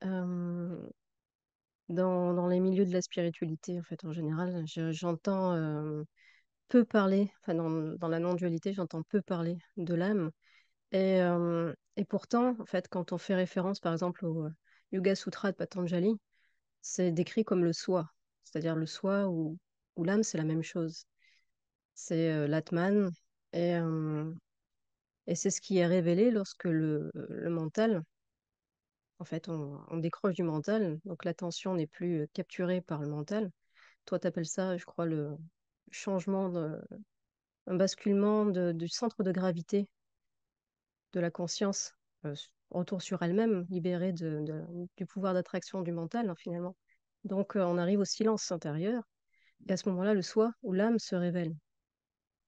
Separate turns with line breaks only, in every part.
euh, dans les milieux de la spiritualité, en fait, en général, j'entends peu parler, enfin, dans la non-dualité, j'entends peu parler de l'âme. Et pourtant, en fait, quand on fait référence, par exemple, au Yoga Sutra de Patanjali, c'est décrit comme le soi, c'est-à-dire le soi où l'âme, c'est la même chose. C'est l'Atman, et, euh, et c'est ce qui est révélé lorsque le mental, en fait, on décroche du mental, donc l'attention n'est plus capturée par le mental. Toi, tu appelles ça, je crois, le changement, un basculement du centre de gravité de la conscience, retour sur elle-même, libérée du pouvoir d'attraction du mental, hein, finalement. Donc, on arrive au silence intérieur, et à ce moment-là, le soi ou l'âme se révèle.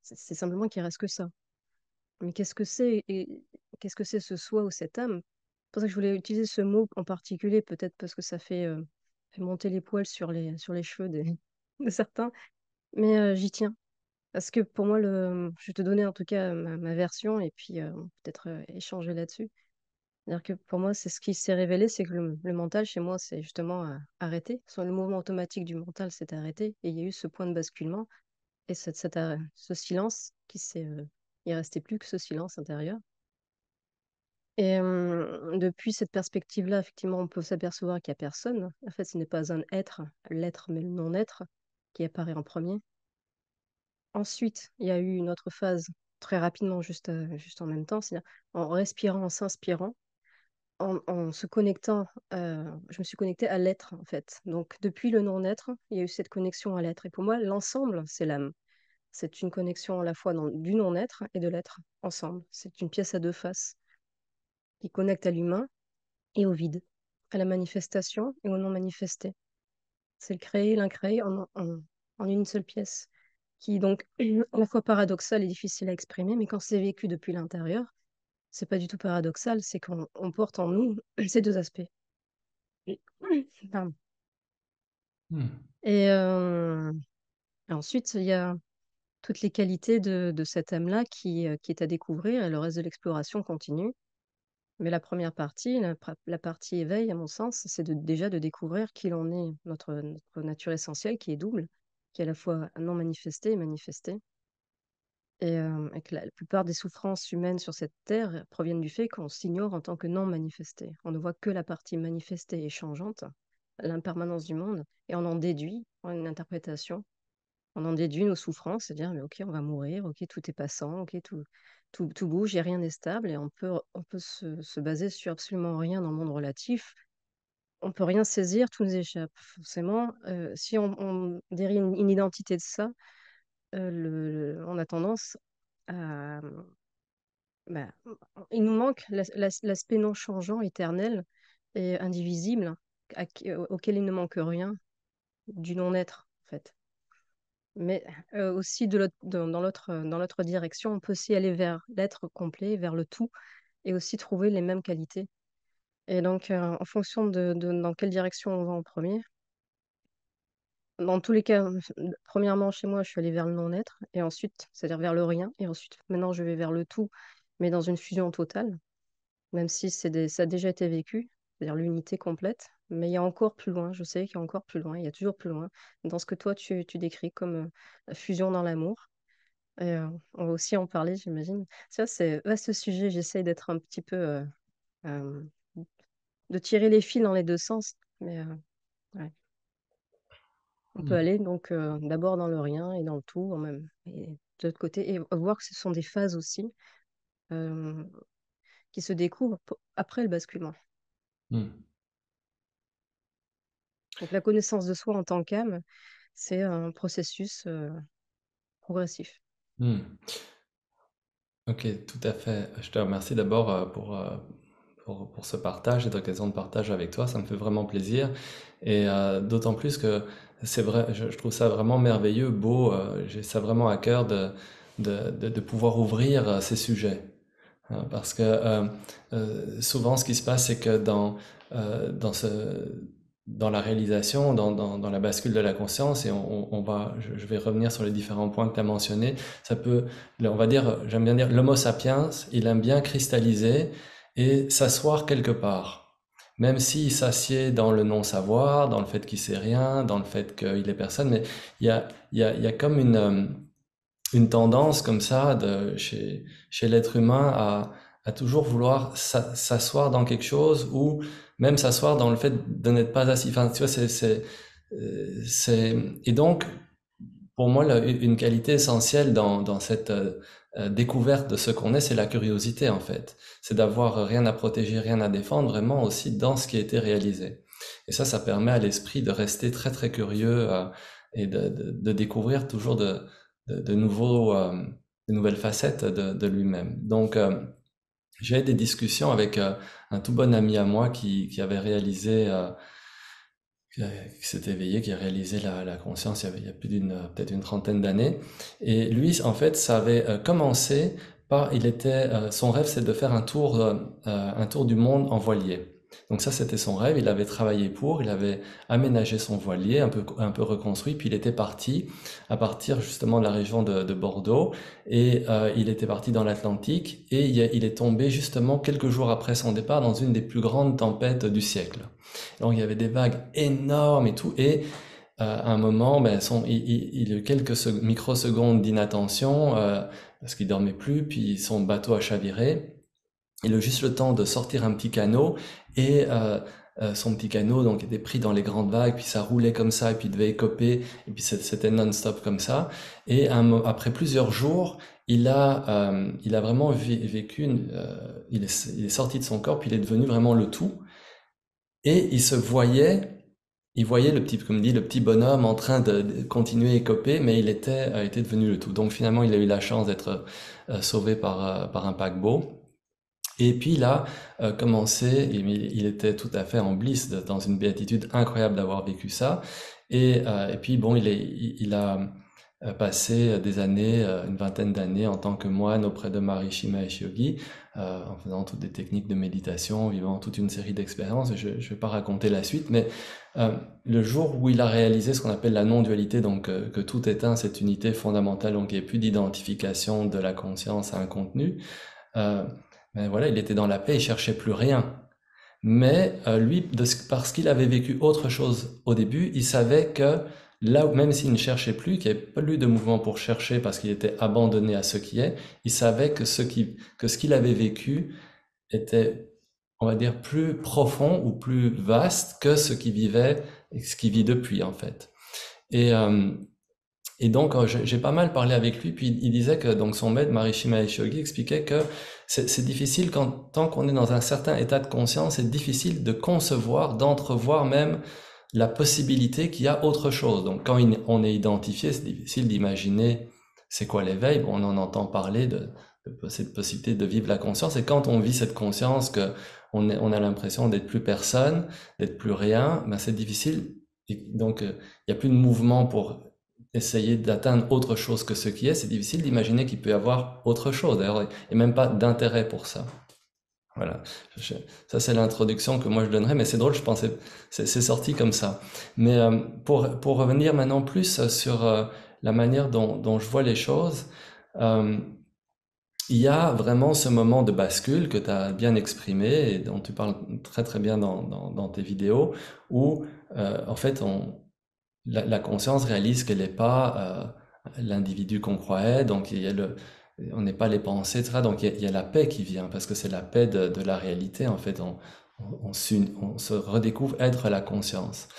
C'est simplement qu'il reste que ça. Mais qu'est-ce que c'est et qu'est-ce que c'est ce soi ou cette âme? C'est pour ça que je voulais utiliser ce mot en particulier, peut-être parce que ça fait monter les poils sur les cheveux de certains, mais j'y tiens. Parce que pour moi, je vais te donner en tout cas ma version et puis peut-être échanger là-dessus. C'est-à-dire que pour moi, c'est ce qui s'est révélé, c'est que le mental, chez moi, c'est justement arrêté. Le mouvement automatique du mental s'est arrêté et il y a eu ce point de basculement et ce silence il restait plus que ce silence intérieur. Et depuis cette perspective-là, effectivement, on peut s'apercevoir qu'il n'y a personne. En fait, ce n'est pas un être, l'être, mais le non-être qui apparaît en premier. Ensuite, il y a eu une autre phase très rapidement, juste en même temps, c'est-à-dire en respirant, en s'inspirant, en se connectant, je me suis connectée à l'être, en fait. Donc, depuis le non-être, il y a eu cette connexion à l'être. Et pour moi, l'ensemble, c'est l'âme. C'est une connexion à la fois du non-être et de l'être ensemble. C'est une pièce à deux faces qui connecte à l'humain et au vide, à la manifestation et au non manifesté. C'est le créé et l'incréé en une seule pièce, qui est donc à la fois paradoxale et difficile à exprimer, mais quand c'est vécu depuis l'intérieur, c'est pas du tout paradoxal, c'est qu'on porte en nous ces deux aspects. Pardon.
Hmm.
Et ensuite, il y a toutes les qualités de cet âme-là qui est à découvrir, et le reste de l'exploration continue. Mais la première partie, la partie éveil, à mon sens, c'est déjà de découvrir qui l'on est, notre nature essentielle qui est double, qui est à la fois non manifestée et manifestée. Et que la plupart des souffrances humaines sur cette terre proviennent du fait qu'on s'ignore en tant que non manifesté. On ne voit que la partie manifestée et changeante, l'impermanence du monde, et on en déduit, en une interprétation, on en déduit nos souffrances, c'est-à-dire, mais ok, on va mourir, ok, tout est passant, ok, tout bouge et rien n'est stable, et on peut se baser sur absolument rien dans le monde relatif. On peut rien saisir, tout nous échappe. Forcément, si on dérive une identité de ça, on a tendance à... bah, il nous manque l'aspect non changeant, éternel et indivisible, auquel il ne manque rien, du non-être, en fait. Mais aussi dans l'autre direction, on peut aussi aller vers l'être complet, vers le tout, et aussi trouver les mêmes qualités. Et donc, en fonction dans quelle direction on va en premier, dans tous les cas, premièrement, chez moi, je suis allée vers le non-être, et ensuite, c'est-à-dire vers le rien, et ensuite, maintenant, je vais vers le tout, mais dans une fusion totale, même si ça a déjà été vécu, c'est-à-dire l'unité complète. Mais il y a encore plus loin, je sais qu'il y a encore plus loin, il y a toujours plus loin, dans ce que toi, tu décris comme la fusion dans l'amour. Et on va aussi en parler, j'imagine. Ça, c'est vaste sujet. J'essaye d'être un petit peu, euh, de tirer les fils dans les deux sens. Mais ouais. On peut
Hmm.
aller donc d'abord dans le rien et dans le tout, en même, et de l'autre côté, et voir que ce sont des phases aussi euh, qui se découvrent après le basculement.
Hmm.
Donc la connaissance de soi en tant qu'âme, c'est un processus progressif.
Hmm. Ok, tout à fait. Je te remercie d'abord pour ce partage, cette occasion de partage avec toi. Ça me fait vraiment plaisir. Et d'autant plus que c'est vrai, je trouve ça vraiment merveilleux, beau. J'ai ça vraiment à cœur de pouvoir ouvrir ces sujets. Parce que souvent, ce qui se passe, c'est que dans la réalisation, dans la bascule de la conscience, et je vais revenir sur les différents points que tu as mentionnés, on va dire, j'aime bien dire, l'homo sapiens, il aime bien cristalliser et s'asseoir quelque part. même s'il s'assied dans le non-savoir, dans le fait qu'il sait rien, dans le fait qu'il est personne, mais il y a comme une tendance comme ça chez l'être humain à toujours vouloir s'asseoir dans quelque chose ou même s'asseoir dans le fait de n'être pas assis. Enfin, tu vois, et donc, pour moi, une qualité essentielle dans cette découverte de ce qu'on est, c'est la curiosité, en fait. C'est d'avoir rien à protéger, rien à défendre, vraiment aussi dans ce qui a été réalisé. Et ça permet à l'esprit de rester très, très curieux et de découvrir toujours de nouvelles facettes de lui-même. Donc, j'ai eu des discussions avec un tout bon ami à moi qui avait réalisé qui s'est éveillé, qui a réalisé la conscience il y a plus peut-être une trentaine d'années. Et lui, en fait, ça avait commencé par, son rêve, c'est de faire un tour du monde en voilier. Donc ça, c'était son rêve. Il avait travaillé il avait aménagé son voilier, un peu reconstruit, puis il était parti à partir justement de la région de Bordeaux, et il était parti dans l'Atlantique, et il est tombé justement quelques jours après son départ dans une des plus grandes tempêtes du siècle. Donc il y avait des vagues énormes et tout, et à un moment, ben, il a eu quelques microsecondes d'inattention parce qu'il dormait plus, puis son bateau a chaviré. Il a eu juste le temps de sortir un petit canot et son petit canot donc était pris dans les grandes vagues, puis ça roulait comme ça, et puis il devait écoper, et puis c'était non-stop comme ça. Et après plusieurs jours, il a vraiment vécu, il est sorti de son corps, puis il est devenu vraiment le tout. Et il voyait le petit, comme dit, le petit bonhomme en train de continuer à écoper, mais était devenu le tout. Donc finalement, il a eu la chance d'être sauvé par un paquebot. Et puis il a commencé, il était tout à fait en bliss, dans une béatitude incroyable d'avoir vécu ça. Et puis bon, il a passé des années, une vingtaine d'années en tant que moine auprès de Maharishi Mahesh Yogi, en faisant toutes des techniques de méditation, en vivant toute une série d'expériences. Je ne vais pas raconter la suite, mais le jour où il a réalisé ce qu'on appelle la non-dualité, donc que tout est un, cette unité fondamentale, donc il n'y a plus d'identification de la conscience à un contenu, mais voilà, il était dans la paix, il cherchait plus rien. Mais lui, parce qu'il avait vécu autre chose au début, il savait que là, même s'il ne cherchait plus, qu'il n'y avait plus de mouvement pour chercher parce qu'il était abandonné à ce qui est, il savait que ce qu'il avait vécu était, on va dire, plus profond ou plus vaste que ce qu'il vivait et ce qu'il vit depuis, en fait. Et, euh, et donc, j'ai pas mal parlé avec lui, puis il disait que donc son maître, Maharishi Mahesh Yogi, expliquait que c'est difficile, tant qu'on est dans un certain état de conscience, c'est difficile de concevoir, d'entrevoir même la possibilité qu'il y a autre chose. Donc, quand on est identifié, c'est difficile d'imaginer c'est quoi l'éveil. Bon, on en entend parler de cette possibilité de vivre la conscience, et quand on vit cette conscience que on a l'impression d'être plus personne, d'être plus rien, ben c'est difficile. Et donc, il n'y a plus de mouvement pour essayer d'atteindre autre chose que ce qui est. C'est difficile d'imaginer qu'il peut y avoir autre chose. D'ailleurs, il n'y a même pas d'intérêt pour ça. Voilà. Ça, c'est l'introduction que moi je donnerais, mais c'est drôle, je pensais, c'est sorti comme ça. Mais pour revenir maintenant plus sur la manière dont je vois les choses, euh, il y a vraiment ce moment de bascule que tu as bien exprimé et dont tu parles très très bien dans tes vidéos, où en fait la conscience réalise qu'elle n'est pas l'individu qu'on croyait, donc on n'est pas les pensées, etc. Donc il y a la paix qui vient, parce que c'est la paix de la réalité, en fait, on se redécouvre être la conscience.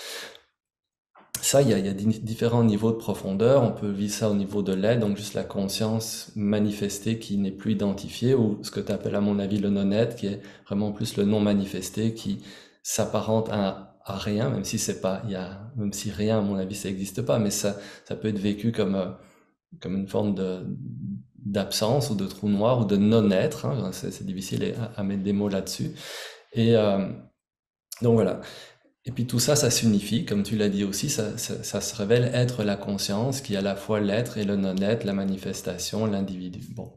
Ça, il y a différents niveaux de profondeur. On peut vivre ça au niveau de l'être, donc juste la conscience manifestée qui n'est plus identifiée, ou ce que tu appelles à mon avis le non-être, qui est vraiment plus le non manifesté, qui s'apparente à rien, même si c'est pas, même si rien, à mon avis, ça n'existe pas, mais ça peut être vécu comme une forme d'absence ou de trou noir ou de non-être, hein. C'est difficile à mettre des mots là-dessus. Et donc voilà. Et puis tout ça, ça s'unifie, comme tu l'as dit aussi, ça se révèle être la conscience qui est à la fois l'être et le non-être, la manifestation, l'individu. Bon.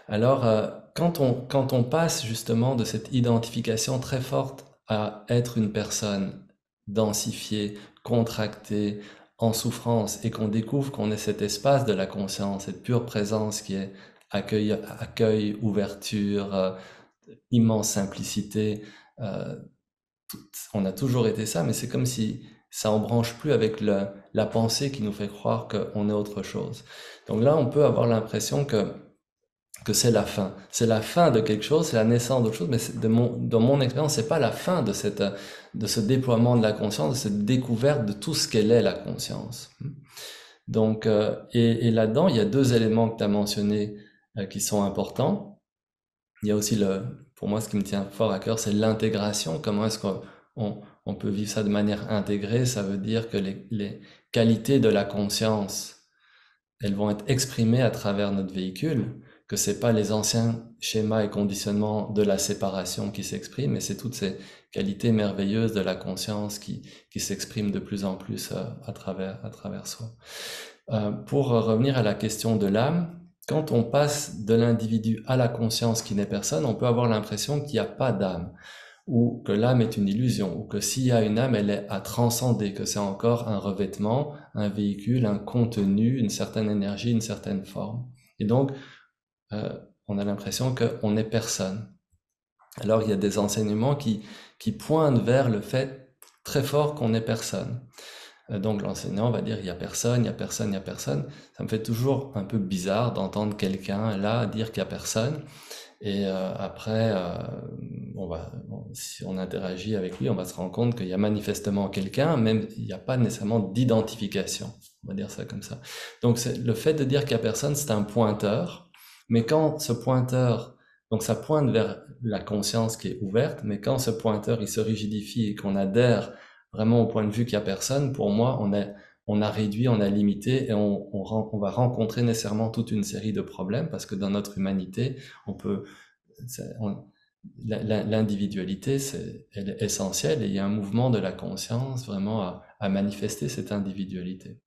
Alors, quand on passe justement de cette identification très forte à être une personne densifiée, contractée, en souffrance, et qu'on découvre qu'on est cet espace de la conscience, cette pure présence qui est accueil, ouverture, immense simplicité, euh, on a toujours été ça, mais c'est comme si ça en branche plus avec la pensée qui nous fait croire qu'on est autre chose. Donc là, on peut avoir l'impression que c'est la fin. C'est la fin de quelque chose, c'est la naissance d'autre chose, mais dans mon expérience, c'est pas la fin de ce déploiement de la conscience, de cette découverte de tout ce qu'elle est, la conscience. Donc, et là-dedans, il y a deux éléments que tu as mentionnés qui sont importants. Il y a aussi, pour moi, ce qui me tient fort à cœur, c'est l'intégration. Comment est-ce qu'on peut vivre ça de manière intégrée? Ça veut dire que les qualités de la conscience, elles vont être exprimées à travers notre véhicule, que c'est pas les anciens schémas et conditionnements de la séparation qui s'expriment, mais c'est toutes ces qualités merveilleuses de la conscience qui s'expriment de plus en plus à travers soi. Pour revenir à la question de l'âme, quand on passe de l'individu à la conscience qui n'est personne, on peut avoir l'impression qu'il n'y a pas d'âme, ou que l'âme est une illusion, ou que s'il y a une âme, elle est à transcender, que c'est encore un revêtement, un véhicule, un contenu, une certaine énergie, une certaine forme. Et donc, on a l'impression qu'on n'est personne. Alors, il y a des enseignements qui pointent vers le fait très fort qu'on n'est personne. Donc l'enseignant va dire il y a personne, il y a personne, il y a personne. Ça me fait toujours un peu bizarre d'entendre quelqu'un là dire qu'il y a personne. Et après, si on interagit avec lui, on va se rendre compte qu'il y a manifestement quelqu'un, même il n'y a pas nécessairement d'identification. On va dire ça comme ça. Donc le fait de dire qu'il n'y a personne, c'est un pointeur. Mais quand ce pointeur, donc ça pointe vers la conscience qui est ouverte, mais quand ce pointeur il se rigidifie et qu'on adhère vraiment au point de vue qu'il n'y a personne, pour moi, on a réduit, on a limité et on va rencontrer nécessairement toute une série de problèmes parce que dans notre humanité, l'individualité, elle est essentielle et il y a un mouvement de la conscience vraiment à manifester cette individualité.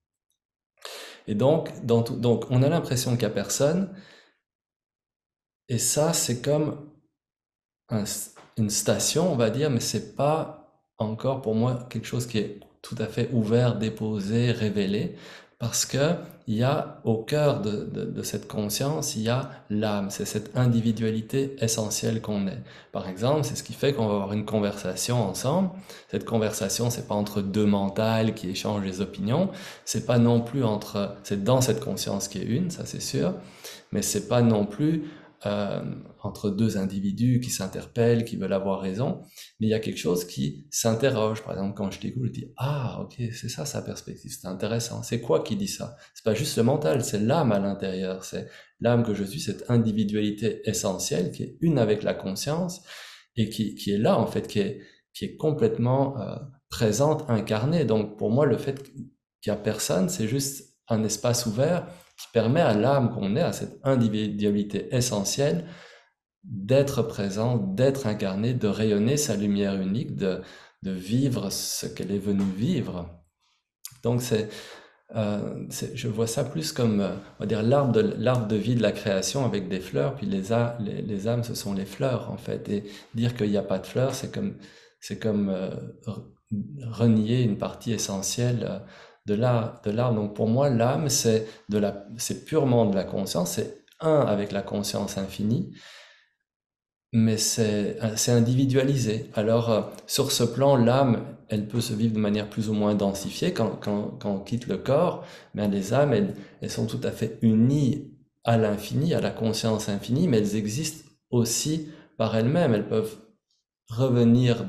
Et donc, donc on a l'impression qu'il n'y a personne et ça, c'est comme une station, on va dire, mais c'est pas encore pour moi quelque chose qui est tout à fait ouvert, déposé, révélé, parce que il y a au cœur de cette conscience, il y a l'âme, c'est cette individualité essentielle qu'on est. Par exemple, c'est ce qui fait qu'on va avoir une conversation ensemble. Cette conversation, c'est pas entre deux mentales qui échangent des opinions, c'est pas non plus c'est dans cette conscience qui est une, ça c'est sûr, mais c'est pas non plus entre deux individus qui s'interpellent, qui veulent avoir raison, mais il y a quelque chose qui s'interroge. Par exemple, quand je t'écoute, je dis ah ok, c'est ça sa perspective, c'est intéressant. C'est quoi qui dit ça? C'est pas juste le mental, c'est l'âme à l'intérieur, c'est l'âme que je suis, cette individualité essentielle qui est une avec la conscience et qui est là en fait, qui est complètement présente, incarnée. Donc pour moi, le fait qu'il y a personne, c'est juste un espace ouvert qui permet à l'âme qu'on est, à cette individualité essentielle, d'être présente, d'être incarnée, de rayonner sa lumière unique, de vivre ce qu'elle est venue vivre. Donc je vois ça plus comme, on va dire, l'arbre de vie de la création avec des fleurs, puis les âmes, ce sont les fleurs, en fait. Et dire qu'il n'y a pas de fleurs, c'est comme renier une partie essentielle de l'arbre. Donc pour moi, l'âme, c'est purement de la conscience, c'est un avec la conscience infinie, mais c'est individualisé. Alors sur ce plan, l'âme, elle peut se vivre de manière plus ou moins densifiée quand on quitte le corps, mais les âmes, elles sont tout à fait unies à l'infini, à la conscience infinie, mais elles existent aussi par elles-mêmes. Elles peuvent revenir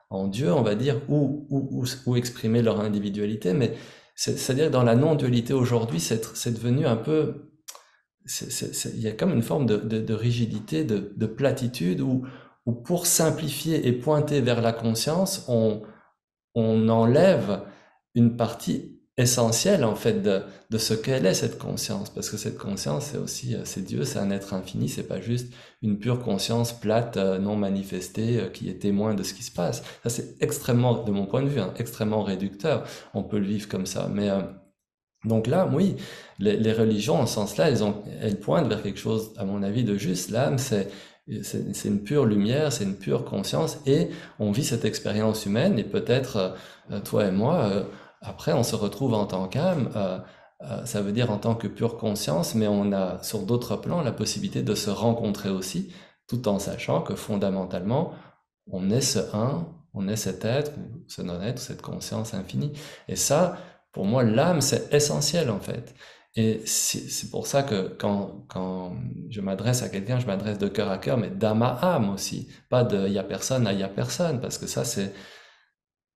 en Dieu, on va dire, ou exprimer leur individualité, mais c'est-à-dire dans la non-dualité aujourd'hui, c'est devenu un peu, il y a comme une forme de rigidité, de platitude, où pour simplifier et pointer vers la conscience, on enlève une partie essentielle en fait de ce qu'elle est cette conscience, parce que cette conscience c'est aussi c'est Dieu, c'est un être infini, c'est pas juste une pure conscience plate, non manifestée, qui est témoin de ce qui se passe. Ça c'est extrêmement, de mon point de vue, hein, extrêmement réducteur. On peut le vivre comme ça, mais donc là, oui, les religions en ce sens-là, elles pointent vers quelque chose, à mon avis, de juste. L'âme, c'est une pure lumière, c'est une pure conscience, et on vit cette expérience humaine, et peut-être toi et moi, après on se retrouve en tant qu'âme, ça veut dire en tant que pure conscience, mais on a sur d'autres plans la possibilité de se rencontrer aussi, tout en sachant que fondamentalement, on est ce un, on est cet être, ou ce non-être, cette conscience infinie. Et ça, pour moi, l'âme, c'est essentiel en fait. Et c'est pour ça que quand je m'adresse à quelqu'un, je m'adresse de cœur à cœur, mais d'âme à âme aussi. Pas de il y a personne à il y a personne, parce que ça, c'est...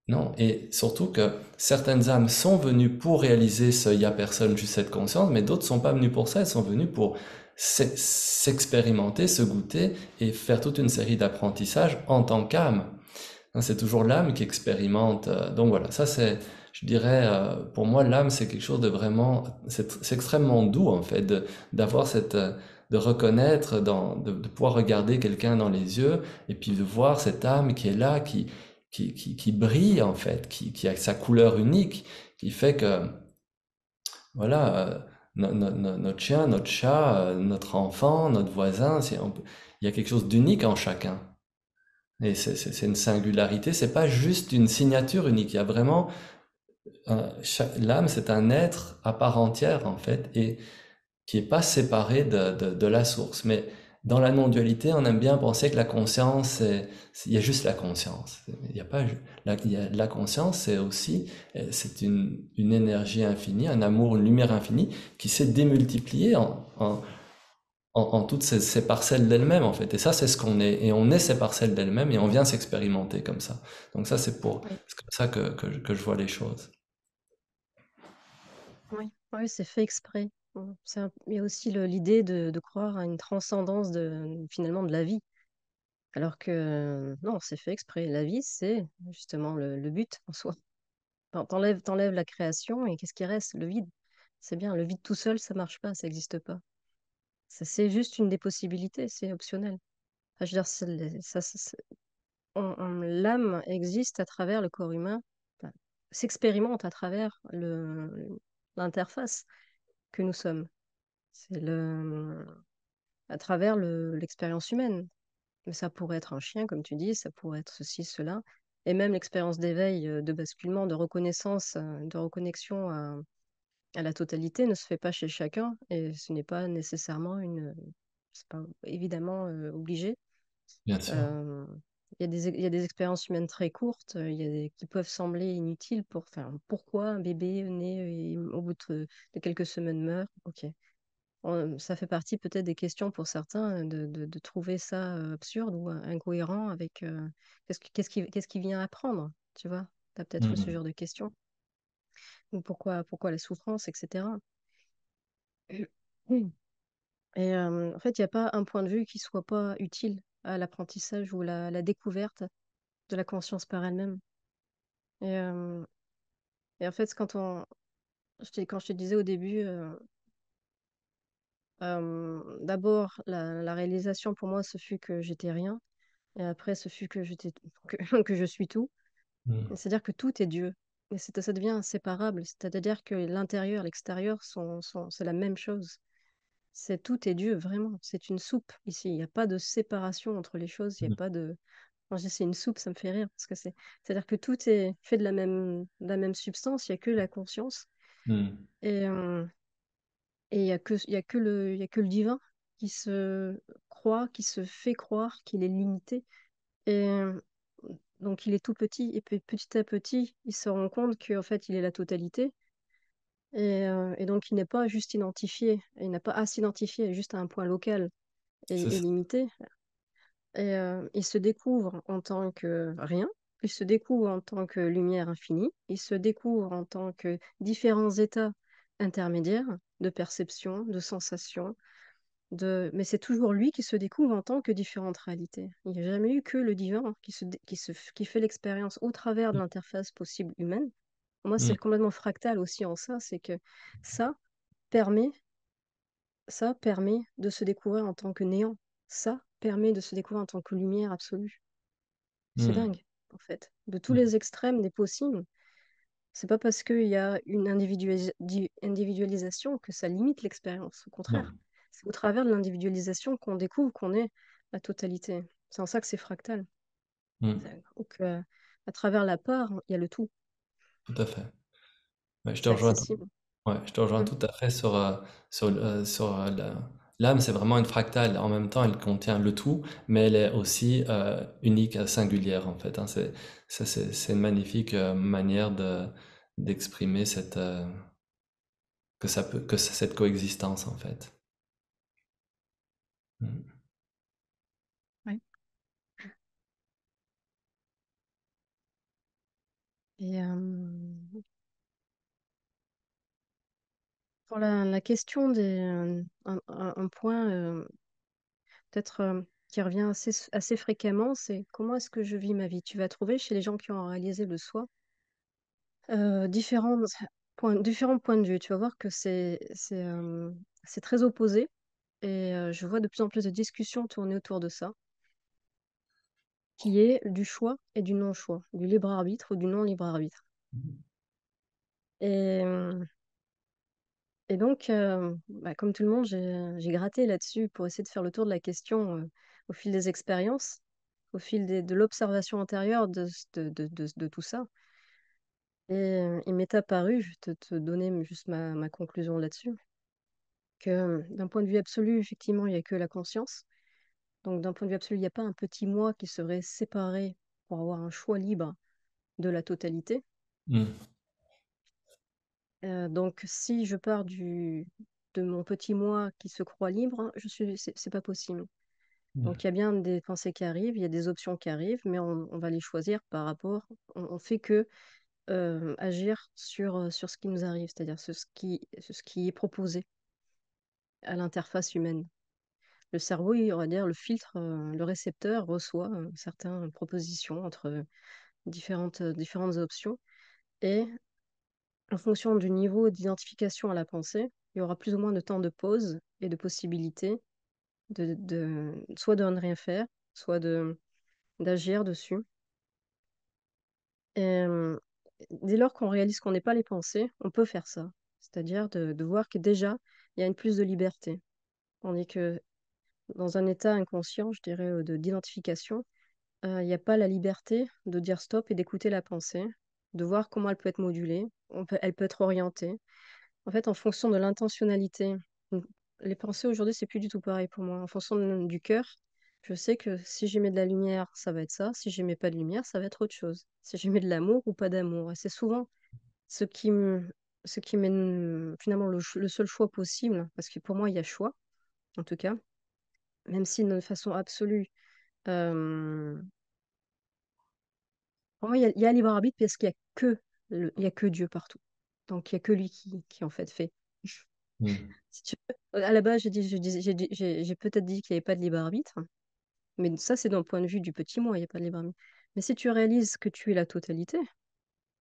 Non. Et surtout que certaines âmes sont venues pour réaliser ce il y a personne, juste cette conscience, mais d'autres sont pas venues pour ça, elles sont venues pour s'expérimenter, se goûter et faire toute une série d'apprentissages en tant qu'âme. Hein, c'est toujours l'âme qui expérimente. Donc voilà, ça c'est, je dirais, pour moi, l'âme c'est quelque chose de vraiment, c'est extrêmement doux en fait, d'avoir cette, de reconnaître, de pouvoir regarder quelqu'un dans les yeux et puis de voir cette âme qui est là, qui brille en fait, qui a sa couleur unique, qui fait que, voilà, notre chien, notre chat, notre enfant, notre voisin, il y a quelque chose d'unique en chacun. Et c'est une singularité, c'est pas juste une signature unique. Il y a vraiment l'âme, c'est un être à part entière en fait, et qui est pas séparé de la source. Mais dans la non-dualité, on aime bien penser que la conscience, il y a juste la conscience. Il y a pas, la conscience, c'est aussi, c'est une énergie infinie, un amour, une lumière infinie qui s'est démultipliée en toutes ces parcelles d'elles-mêmes, en fait. Et ça, c'est ce qu'on est. Et on est ces parcelles d'elles-mêmes et on vient s'expérimenter comme ça. Donc ça,
Oui,
c'est comme ça que je vois les choses.
oui, oui, c'est fait exprès. Il y a aussi l'idée de croire à une transcendance finalement de la vie. Alors que non, c'est fait exprès. La vie, c'est justement le but en soi. T'enlèves la création et qu'est-ce qui reste? Le vide. C'est bien, le vide tout seul, ça marche pas, ça n'existe pas. Ça, c'est juste une des possibilités, c'est optionnel. Enfin, je veux dire, l'âme existe à travers le corps humain, enfin, s'expérimente à travers l'interface que nous sommes. C'est à travers l'expérience humaine. Mais ça pourrait être un chien, comme tu dis, ça pourrait être ceci, cela. Et même l'expérience d'éveil, de basculement, de reconnaissance, de reconnexion à la totalité ne se fait pas chez chacun et ce n'est pas nécessairement c'est pas évidemment obligé.
Bien sûr.
Euh, il y a des expériences humaines très courtes, qui peuvent sembler inutiles enfin, pourquoi un bébé né et au bout de quelques semaines meurt? Ok. Ça fait partie peut-être des questions pour certains de trouver ça absurde ou incohérent avec qu'est-ce qui vient apprendre, tu vois? Tu as peut-être eu ce
Mhm.
genre de questions. Ou pourquoi la souffrance, etc. Mm. Et en fait, il n'y a pas un point de vue qui soit pas utile à l'apprentissage ou la découverte de la conscience par elle-même. Et, euh, et en fait, quand je te disais au début, d'abord, la réalisation pour moi, ce fut que j'étais rien. Et après, ce fut que je suis tout.
Mhm.
C'est-à-dire que tout est Dieu. Et ça devient inséparable. C'est-à-dire que l'intérieur, l'extérieur c'est la même chose. C'est tout est Dieu, vraiment. C'est une soupe ici. Il n'y a pas de séparation entre les choses. Il n'y a pas de. Quand je dis c'est une soupe, ça me fait rire parce que c'est-à-dire que tout est fait de la même substance. Il n'y a que la conscience.
Mhm.
Et, il y a que le divin qui se croit, qui se fait croire qu'il est limité. Et donc il est tout petit. Et puis petit à petit, il se rend compte qu'en fait, il est la totalité. Et donc il n'est pas juste identifié. Il n'a pas à s'identifier juste à un point local
C'est
et
ça.
limité. Et il se découvre en tant que rien, il se découvre en tant que lumière infinie, il se découvre en tant que différents états intermédiaires de perception, de sensation, mais c'est toujours lui qui se découvre en tant que différentes réalités. Il n'y a jamais eu que le divin qui fait l'expérience au travers de l'interface possible humaine. Moi, c'est
Mhm.
complètement fractal aussi en ça, c'est que ça permet ça permet de se découvrir en tant que néant. Ça permet de se découvrir en tant que lumière absolue. C'est
Mhm.
dingue, en fait. De tous les extrêmes des possibles, c'est pas parce qu'il y a une individualisation que ça limite l'expérience. Au contraire,
Non.
c'est au travers de l'individualisation qu'on découvre qu'on est la totalité. C'est en ça que c'est fractal.
Mhm.
Donc, à travers la part, il y a le tout.
Tout à fait. Ouais, je te
C'est
rejoins.
accessible.
Ouais, je te rejoins
Mm.
tout à fait sur L'âme, c'est vraiment une fractale. En même temps, elle contient le tout, mais elle est aussi unique, singulière en fait, hein. C'est une magnifique manière d'exprimer cette coexistence en fait. Mm.
Ouais. Et pour la question un point peut-être qui revient assez fréquemment, c'est comment est-ce que je vis ma vie? Tu vas trouver chez les gens qui ont réalisé le soi différents points de vue. Tu vas voir que c'est très opposé et je vois de plus en plus de discussions tourner autour de ça, qui est du choix et du non-choix, du libre arbitre ou du non-libre arbitre. Et, et donc, bah, comme tout le monde, j'ai gratté là-dessus pour essayer de faire le tour de la question au fil des expériences, au fil de l'observation intérieure de tout ça. Et il m'est apparu, je vais te donner juste ma conclusion là-dessus, que d'un point de vue absolu, effectivement, il n'y a que la conscience. Donc, d'un point de vue absolu, il n'y a pas un petit moi qui serait séparé pour avoir un choix libre de la totalité.
Mm.
Donc, si je pars de mon petit moi qui se croit libre, c'est pas possible.
Mm.
Donc, il y a bien des pensées qui arrivent, il y a des options qui arrivent, mais on va les choisir par rapport. On fait que agir sur ce qui nous arrive, c'est-à-dire ce qui est proposé à l'interface humaine. Le cerveau, on va dire, le filtre, le récepteur reçoit certaines propositions entre différentes options. Et en fonction du niveau d'identification à la pensée, il y aura plus ou moins de temps de pause et de possibilités soit de ne rien faire, soit d'agir dessus. Et, dès lors qu'on réalise qu'on n'est pas les pensées, on peut faire ça. C'est-à-dire de voir que déjà, il y a une plus de liberté. Tandis que dans un état inconscient, je dirais, d'identification, il n'y a pas la liberté de dire stop et d'écouter la pensée, de voir comment elle peut être modulée, elle peut être orientée. En fait, en fonction de l'intentionnalité, les pensées aujourd'hui, c'est plus du tout pareil pour moi. En fonction du cœur, je sais que si j'y mets de la lumière, ça va être ça. Si j'y mets pas de lumière, ça va être autre chose. Si j'y mets de l'amour ou pas d'amour. Et c'est souvent ce qui me, ce qui mène finalement le seul choix possible, parce que pour moi, il y a choix, en tout cas, même si de façon absolue, euh, pour moi, il y a libre arbitre parce qu'il y a il y a que Dieu partout. Donc, il y a que lui qui en fait fait.
Mm.
Si tu veux, à la base, j'ai peut-être dit qu'il n'y avait pas de libre arbitre, mais ça, c'est dans le point de vue du petit moi, il n'y a pas de libre arbitre. Mais si tu réalises que tu es la totalité,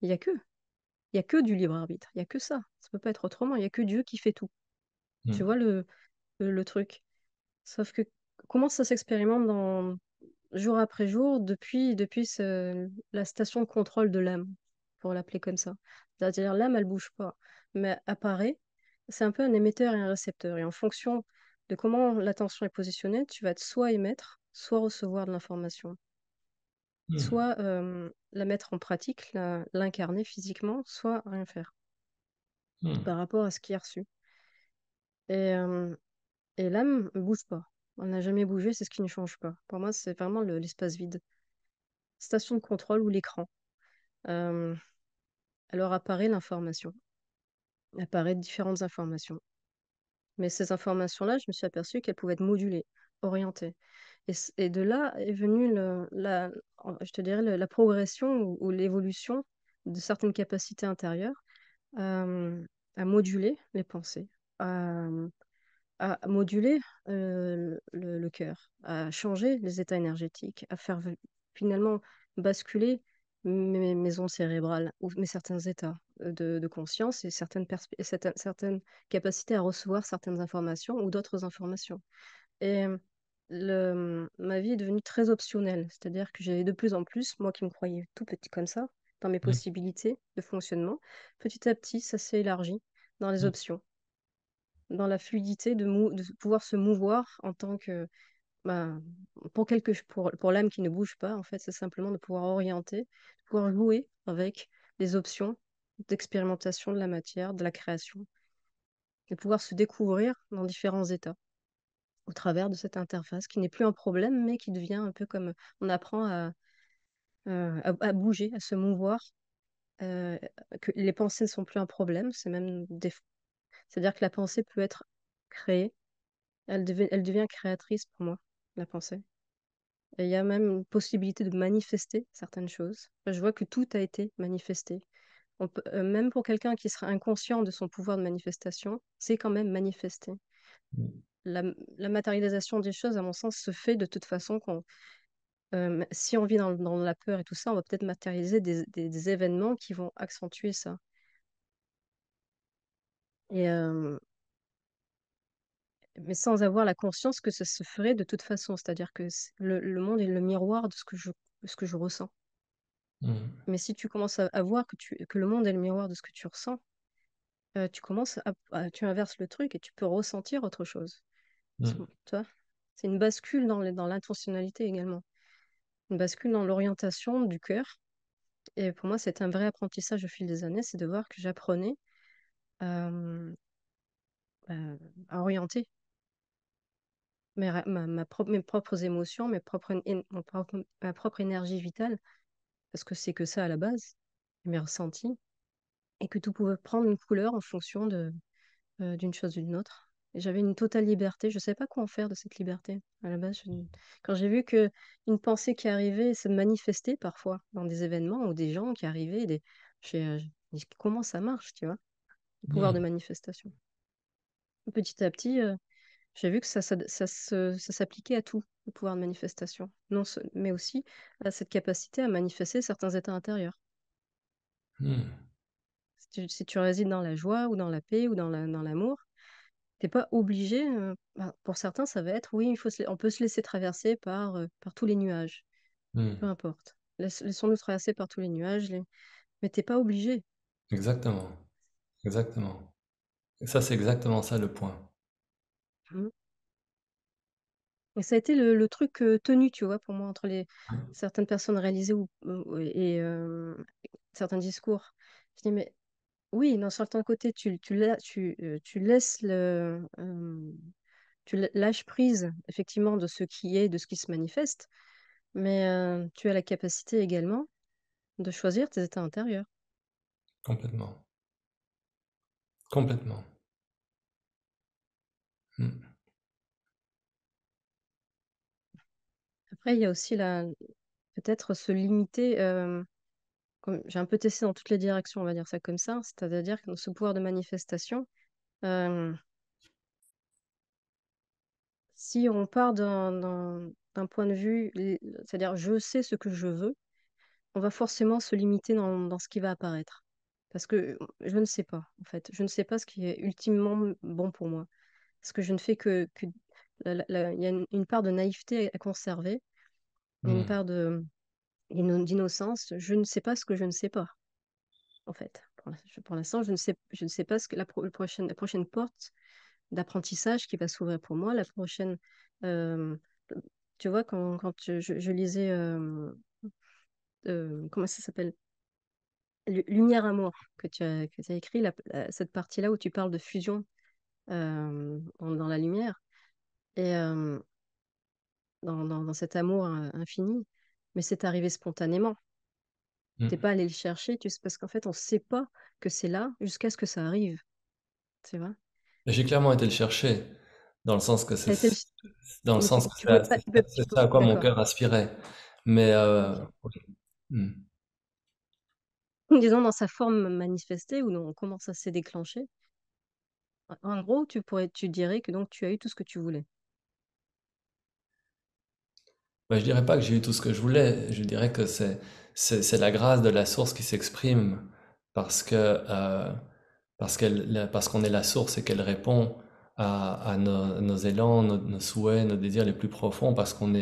il n'y a que. Il y a que du libre arbitre, il n'y a que ça. Ça peut pas être autrement, il n'y a que Dieu qui fait tout. Tu
Mm.
vois le truc. Sauf que comment ça s'expérimente jour après jour depuis la station de contrôle de l'âme, pour l'appeler comme ça. C'est-à-dire l'âme, elle bouge pas, mais apparaît. C'est un peu un émetteur et un récepteur. Et en fonction de comment l'attention est positionnée, tu vas être soit émettre, soit recevoir de l'information.
Mm.
Soit la mettre en pratique, l'incarner physiquement, soit rien faire
Mm.
par rapport à ce qui est reçu. Et, euh, et l'âme ne bouge pas. Elle n'a jamais bougé, c'est ce qui ne change pas. Pour moi, c'est vraiment l'espace vide. Station de contrôle ou l'écran. Euh, alors apparaît l'information, apparaît différentes informations. Mais ces informations-là, je me suis aperçue qu'elles pouvaient être modulées, orientées. Et de là est venue je te dirais, la progression ou l'évolution de certaines capacités intérieures euh, à moduler les pensées, à, à moduler le cœur, à changer les états énergétiques, à faire finalement basculer mes ondes cérébrales ou mes certains états de conscience et certaines capacités à recevoir certaines informations ou d'autres informations. Et ma vie est devenue très optionnelle, c'est-à-dire que j'avais de plus en plus, moi qui me croyais tout petit comme ça, dans mes
Mm.
possibilités de fonctionnement, petit à petit, ça s'est élargi dans les
Mm.
options, dans la fluidité de pouvoir se mouvoir en tant que bah, pour l'âme qui ne bouge pas, en fait, c'est simplement de pouvoir orienter, de pouvoir jouer avec les options d'expérimentation de la matière, de la création, de pouvoir se découvrir dans différents états. au travers de cette interface, qui n'est plus un problème, mais qui devient un peu comme on apprend à bouger, à se mouvoir, euh, que les pensées ne sont plus un problème, c'est-à-dire que la pensée peut être créée, elle devient créatrice pour moi, la pensée. Et il y a même une possibilité de manifester certaines choses. Enfin, je vois que tout a été manifesté. Même pour quelqu'un qui serait inconscient de son pouvoir de manifestation, c'est quand même manifesté.
Mmh.
La, la matérialisation des choses, à mon sens, se fait de toute façon si on vit dans la peur et tout ça, on va peut-être matérialiser des événements qui vont accentuer ça. Et, mais sans avoir la conscience que ça se ferait de toute façon. C'est-à-dire que le monde est le miroir de ce que je ressens.
Mmh.
Mais si tu commences à voir que le monde est le miroir de ce que tu ressens, tu inverses le truc et tu peux ressentir autre chose.
Mmh.
Tu vois, c'est une bascule dans l'intentionnalité également. Une bascule dans l'orientation du cœur. Et pour moi, c'est un vrai apprentissage au fil des années, c'est de voir que j'apprenais euh, à orienter mes propres émotions, ma propre énergie vitale, parce que c'est que ça à la base, mes ressentis, et que tout pouvait prendre une couleur en fonction d'une chose ou d'une autre. Et j'avais une totale liberté. Je ne savais pas quoi en faire de cette liberté. À la base, quand j'ai vu que une pensée qui arrivait se manifestait parfois dans des événements ou des gens qui arrivaient, j'ai dit, comment ça marche, tu vois, le pouvoir de
Mmh.
manifestation. Petit à petit, j'ai vu que ça s'appliquait à tout, le pouvoir de manifestation, mais aussi à cette capacité à manifester certains états intérieurs.
Mmh.
Si tu résides dans la joie ou dans la paix ou dans l'amour, t'es pas obligé. Pour certains, ça va être oui, on peut se laisser traverser par tous les nuages, peu
Mmh.
importe. Laissons-nous traverser par tous les nuages, mais t'es pas obligé.
Exactement, exactement. Et ça, c'est exactement ça le point.
Mhm. Et ça a été le truc tenu, tu vois, pour moi, entre certaines personnes réalisées et certains discours. Je dis, mais oui, d'un certain côté, tu laisses lâches prise, effectivement, de ce qui est, de ce qui se manifeste, mais tu as la capacité également de choisir tes états intérieurs.
Complètement, complètement. Mmh.
Après, il y a aussi peut-être se limiter, j'ai un peu testé dans toutes les directions, on va dire ça comme ça, c'est-à-dire que dans ce pouvoir de manifestation, euh, si on part d'un point de vue, c'est-à-dire je sais ce que je veux, on va forcément se limiter dans ce qui va apparaître. Parce que je ne sais pas, en fait. Je ne sais pas ce qui est ultimement bon pour moi. Parce que je ne fais que il y a une part de naïveté à conserver, il y a une
Mmh.
part d'innocence. Je ne sais pas ce que je ne sais pas, en fait. Pour l'instant, je ne sais pas ce que la prochaine porte d'apprentissage qui va s'ouvrir pour moi, la prochaine. euh, Tu vois, quand je lisais, comment ça s'appelle? Lumière Amour, que tu as écrit, cette partie-là où tu parles de fusion dans la lumière et dans cet amour infini. Mais c'est arrivé spontanément. T'es
Mmh.
pas allé le chercher, parce qu'en fait, on sait pas que c'est là jusqu'à ce que ça arrive. Tu vois?
Et j'ai clairement été le chercher, dans le sens que
T'as été
dans le
mais
sens que
tu pouvais pas,
c'est ça à quoi mon
d'accord.
cœur aspirait. Mais
Ok.
oui. Mmh.
Disons dans sa forme manifestée ou non, comment ça s'est déclenché. En gros, tu dirais que donc tu as eu tout ce que tu voulais.
Bah, je dirais pas que j'ai eu tout ce que je voulais, je dirais que c'est la grâce de la source qui s'exprime parce que parce qu'on est la source et qu'elle répond à nos élans, nos souhaits, nos désirs les plus profonds parce qu'on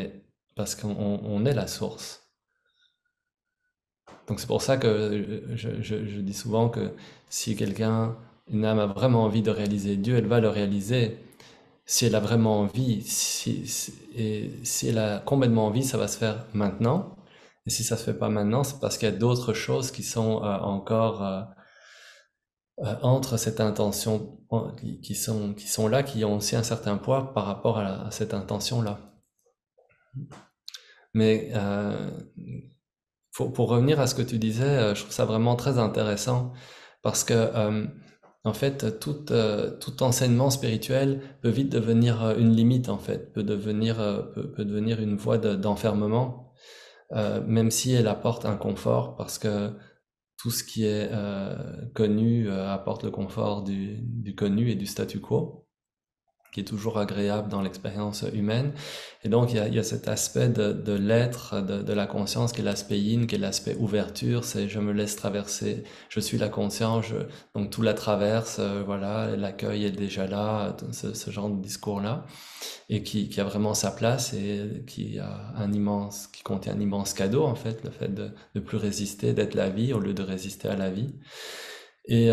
on est la source. Donc c'est pour ça que je dis souvent que si une âme a vraiment envie de réaliser Dieu, elle va le réaliser. Si elle a vraiment envie, et si elle a complètement envie, ça va se faire maintenant. Et si ça se fait pas maintenant, c'est parce qu'il y a d'autres choses qui sont encore, entre cette intention qui sont là, qui ont aussi un certain poids par rapport à cette intention-là. Mais pour revenir à ce que tu disais, je trouve ça vraiment très intéressant parce que en fait, tout enseignement spirituel peut vite devenir une limite, en fait, peut devenir une voie d'enfermement, même si elle apporte un confort, parce que tout ce qui est connu apporte le confort du connu et du statu quo, qui est toujours agréable dans l'expérience humaine. Et donc, il y a cet aspect de l'être, de la conscience, qui est l'aspect yin, qui est l'aspect ouverture, c'est je me laisse traverser, je suis la conscience, donc tout la traverse, voilà, l'accueil est déjà là, ce genre de discours-là, et qui a vraiment sa place et qui contient un immense cadeau, en fait, le fait de ne plus résister, d'être la vie au lieu de résister à la vie. Et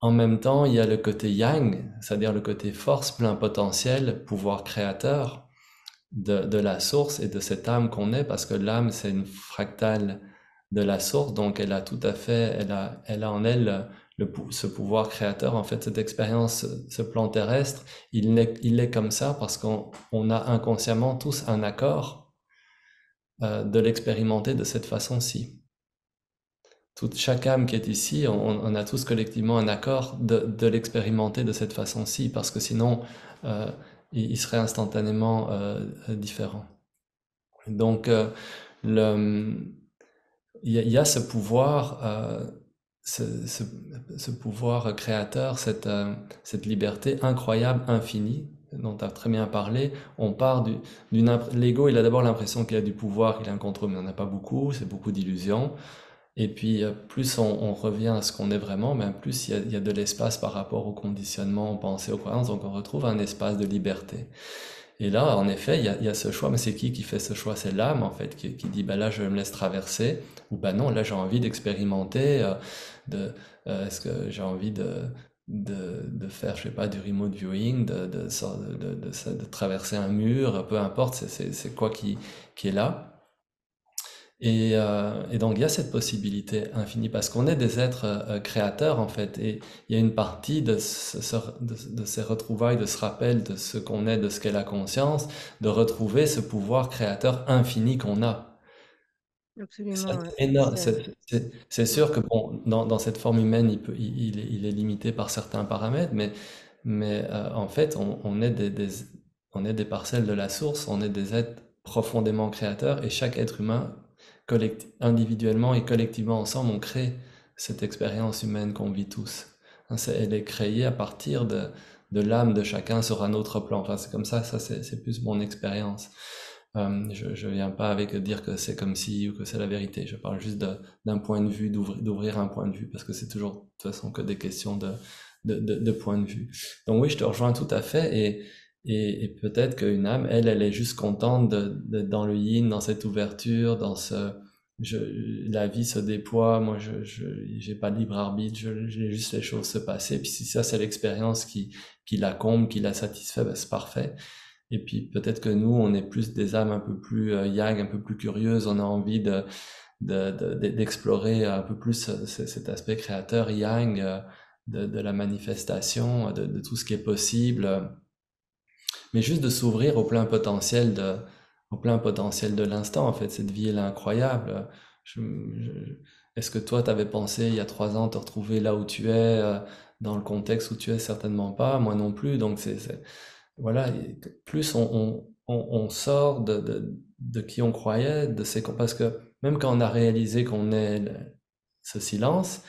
en même temps, il y a le côté yang, c'est-à-dire le côté force, plein potentiel, pouvoir créateur de la source et de cette âme qu'on est, parce que l'âme, c'est une fractale de la source, donc elle a tout à fait, elle a en elle ce pouvoir créateur. En fait, cette expérience, ce plan terrestre, il est comme ça parce qu'on a inconsciemment tous un accord de l'expérimenter de cette façon-ci. Chaque âme qui est ici, on a tous collectivement un accord de l'expérimenter de cette façon-ci, parce que sinon, euh, il serait instantanément différent. Donc, le, il y a ce pouvoir, ce, ce- ce pouvoir créateur, cette liberté incroyable, infinie, dont tu as très bien parlé. On part l'ego, il a d'abord l'impression qu'il a du pouvoir, qu'il a un contrôle, mais il n'en a pas beaucoup, c'est beaucoup d'illusions. Et puis, plus on revient à ce qu'on est vraiment, ben plus il y a de l'espace par rapport au conditionnement, aux pensées, aux croyances, donc on retrouve un espace de liberté. Et là, en effet, il y a ce choix, mais c'est qui fait ce choix? C'est l'âme, en fait, qui dit, bah là, je me laisse traverser, ou bah non, là, j'ai envie d'expérimenter, est-ce que j'ai envie de faire, je sais pas, du remote viewing, de traverser un mur, peu importe, c'est quoi qui est là. Et donc il y a cette possibilité infinie parce qu'on est des êtres créateurs en fait. Et il y a une partie de ces retrouvailles, de ce rappel de ce qu'on est, de ce qu'est la conscience, de retrouver ce pouvoir créateur infini qu'on a. Ça,
Absolument, ouais.
c'est énorme.
C'est,
C'est
mm.
sûr que bon, dans cette forme humaine, il est limité par certains paramètres, mais en fait, on est on est des parcelles de la source, on est des êtres profondément créateurs, et chaque être humain, individuellement et collectivement ensemble, on crée cette expérience humaine qu'on vit tous. Hein, elle est créée à partir de l'âme de chacun sur un autre plan. Enfin, c'est comme ça c'est plus mon expérience. Je viens pas avec dire que c'est comme si ou que c'est la vérité. Je parle juste d'un point de vue, d'ouvrir un point de vue, parce que c'est toujours de toute façon que des questions de point de vue. Donc oui, je te rejoins tout à fait, et peut-être qu'une âme, elle est juste contente d'être dans le yin, dans cette ouverture, dans je, la vie se déploie, moi j'ai pas de libre arbitre, j'ai juste les choses se passer, puis si ça c'est l'expérience qui la comble, qui la satisfait, ben c'est parfait. Et puis peut-être que nous, on est plus des âmes un peu plus yang, un peu plus curieuses, on a envie d'explorer un peu plus cet aspect créateur yang, de la manifestation, de tout ce qui est possible, mais juste de s'ouvrir au plein potentiel de l'instant, en fait. Cette vie, elle est incroyable. Je- je- Est-ce que toi, tu avais pensé il y a 3 ans te retrouver là où tu es, dans le contexte où tu es? Certainement pas, moi non plus. Donc voilà, et plus on sort de qui on croyait, parce que même quand on a réalisé qu'on est ce silence,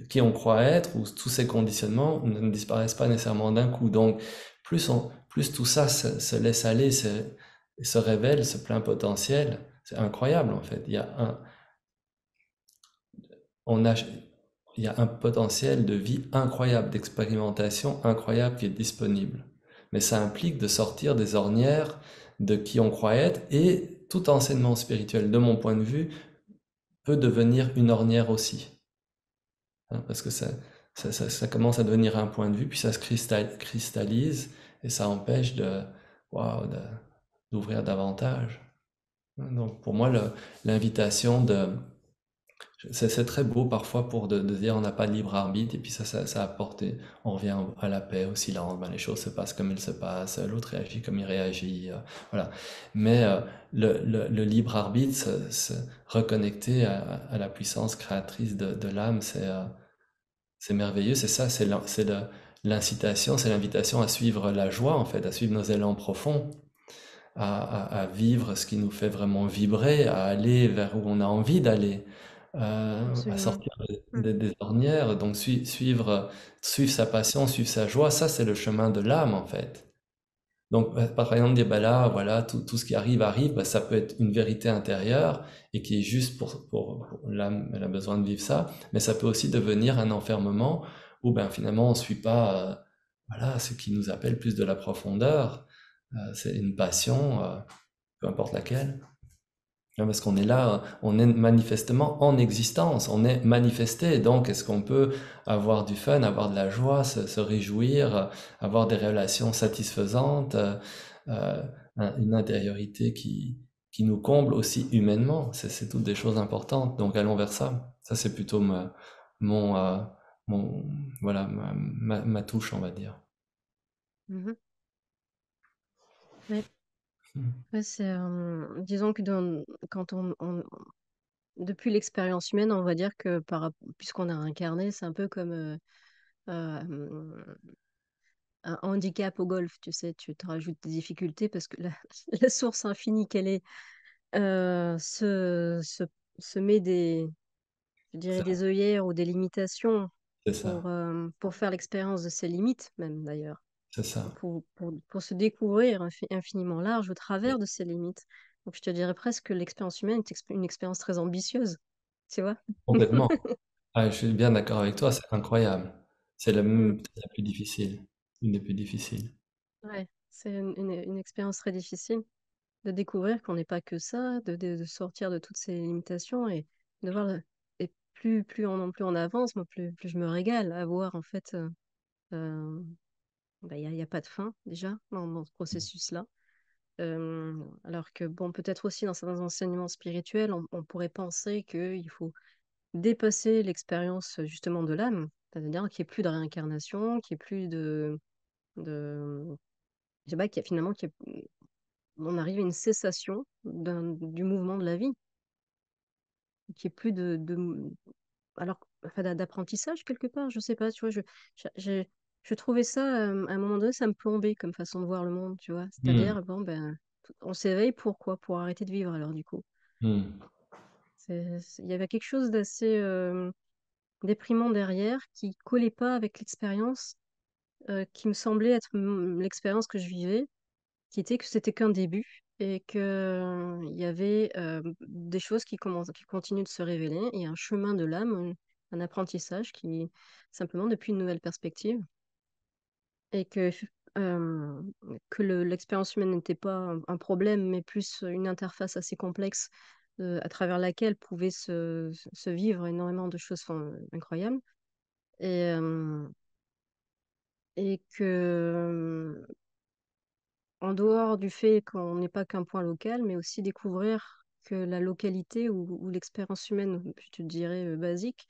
qui on croit être, ou tous ces conditionnements ne disparaissent pas nécessairement d'un coup. Donc, plus tout ça se laisse aller, se révèle, ce plein potentiel, c'est incroyable en fait. On a, il y a un potentiel de vie incroyable, d'expérimentation incroyable qui est disponible. Mais ça implique de sortir des ornières de qui on croit être, et tout enseignement spirituel, de mon point de vue, peut devenir une ornière aussi. Hein, parce que ça commence à devenir un point de vue, puis ça se cristallise, et ça empêche waouh, d'ouvrir davantage. Donc pour moi, l'invitation C'est très beau parfois pour de dire on n'a pas de libre arbitre et puis ça apporte, on revient à la paix, au silence, ben, les choses se passent comme elles se passent, l'autre réagit comme il réagit, voilà. Mais le libre arbitre, se reconnecter à la puissance créatrice de l'âme, c'est merveilleux, c'est ça, l'incitation, c'est l'invitation à suivre la joie en fait, à suivre nos élans profonds, à vivre ce qui nous fait vraiment vibrer, à aller vers où on a envie d'aller, à
Absolument.
sortir
Mm.
des ornières. Donc suivre sa passion, suivre sa joie, ça c'est le chemin de l'âme en fait. Donc par exemple dire bah là voilà tout ce qui arrive arrive, bah, ça peut être une vérité intérieure et qui est juste pour l'âme, elle a besoin de vivre ça, mais ça peut aussi devenir un enfermement où ben finalement on suit pas voilà ce qui nous appelle plus de la profondeur. C'est une passion, peu importe laquelle. Non, parce qu'on est là, on est manifestement en existence, on est manifesté. Donc, est-ce qu'on peut avoir du fun, avoir de la joie, se réjouir, avoir des relations satisfaisantes, euh, une intériorité qui nous comble aussi humainement? C'est toutes des choses importantes. Donc, allons vers ça. Ça, c'est plutôt mon, mon, voilà, ma touche, on va dire.
Mhm. Ouais. Ouais, disons que quand depuis l'expérience humaine, on va dire que puisqu'on a incarné, c'est un peu comme euh, un handicap au golf, tu sais, tu te rajoutes des difficultés parce que la, la source infinie qu'elle est euh, se, se, se met je dirais
Ça,
des œillères ou des limitations
c'est ça,
pour faire l'expérience de ses limites, même d'ailleurs,
c'est ça.
pour se découvrir infiniment large au travers de ses limites. Donc je te dirais presque que l'expérience humaine est une expérience très ambitieuse, tu vois?
Complètement. Ah, je suis bien d'accord avec toi, c'est incroyable. C'est
Mm.
peut-être la plus difficile, une des plus difficiles.
Ouais, c'est une expérience très difficile de découvrir qu'on n'est pas que ça, de sortir de toutes ces limitations et de voir et plus on avance, moi plus je me régale à voir en fait euh, bah, y a pas de fin déjà dans ce processus-là. Alors que bon, peut-être aussi dans certains enseignements spirituels, on pourrait penser qu'il faut dépasser l'expérience justement de l'âme, c'est-à-dire qu'il n'y ait plus de réincarnation, qu'il n'y ait plus de je sais pas, on arrive à une cessation du mouvement de la vie, qu'il n'y ait plus alors, enfin, d'apprentissage quelque part, je sais pas, tu vois, je trouvais ça, à un moment donné, ça me plombait comme façon de voir le monde, tu vois.
Hmm,
C'est-à-dire, bon, ben, on s'éveille, pourquoi? Pour arrêter de vivre, alors, du coup.
hmm.
Il y avait quelque chose d'assez déprimant derrière qui collait pas avec l'expérience, qui me semblait être l'expérience que je vivais, qui était que c'était qu'un début et que il y avait des choses qui continuent de se révéler et un chemin de l'âme, un apprentissage qui simplement depuis une nouvelle perspective et euh, que l'expérience humaine n'était pas un problème mais plus une interface assez complexe à travers laquelle pouvaient se vivre énormément de choses incroyables et, euh, et que en dehors du fait qu'on n'est pas qu'un point local, mais aussi découvrir que la localité ou l'expérience humaine, je te dirais basique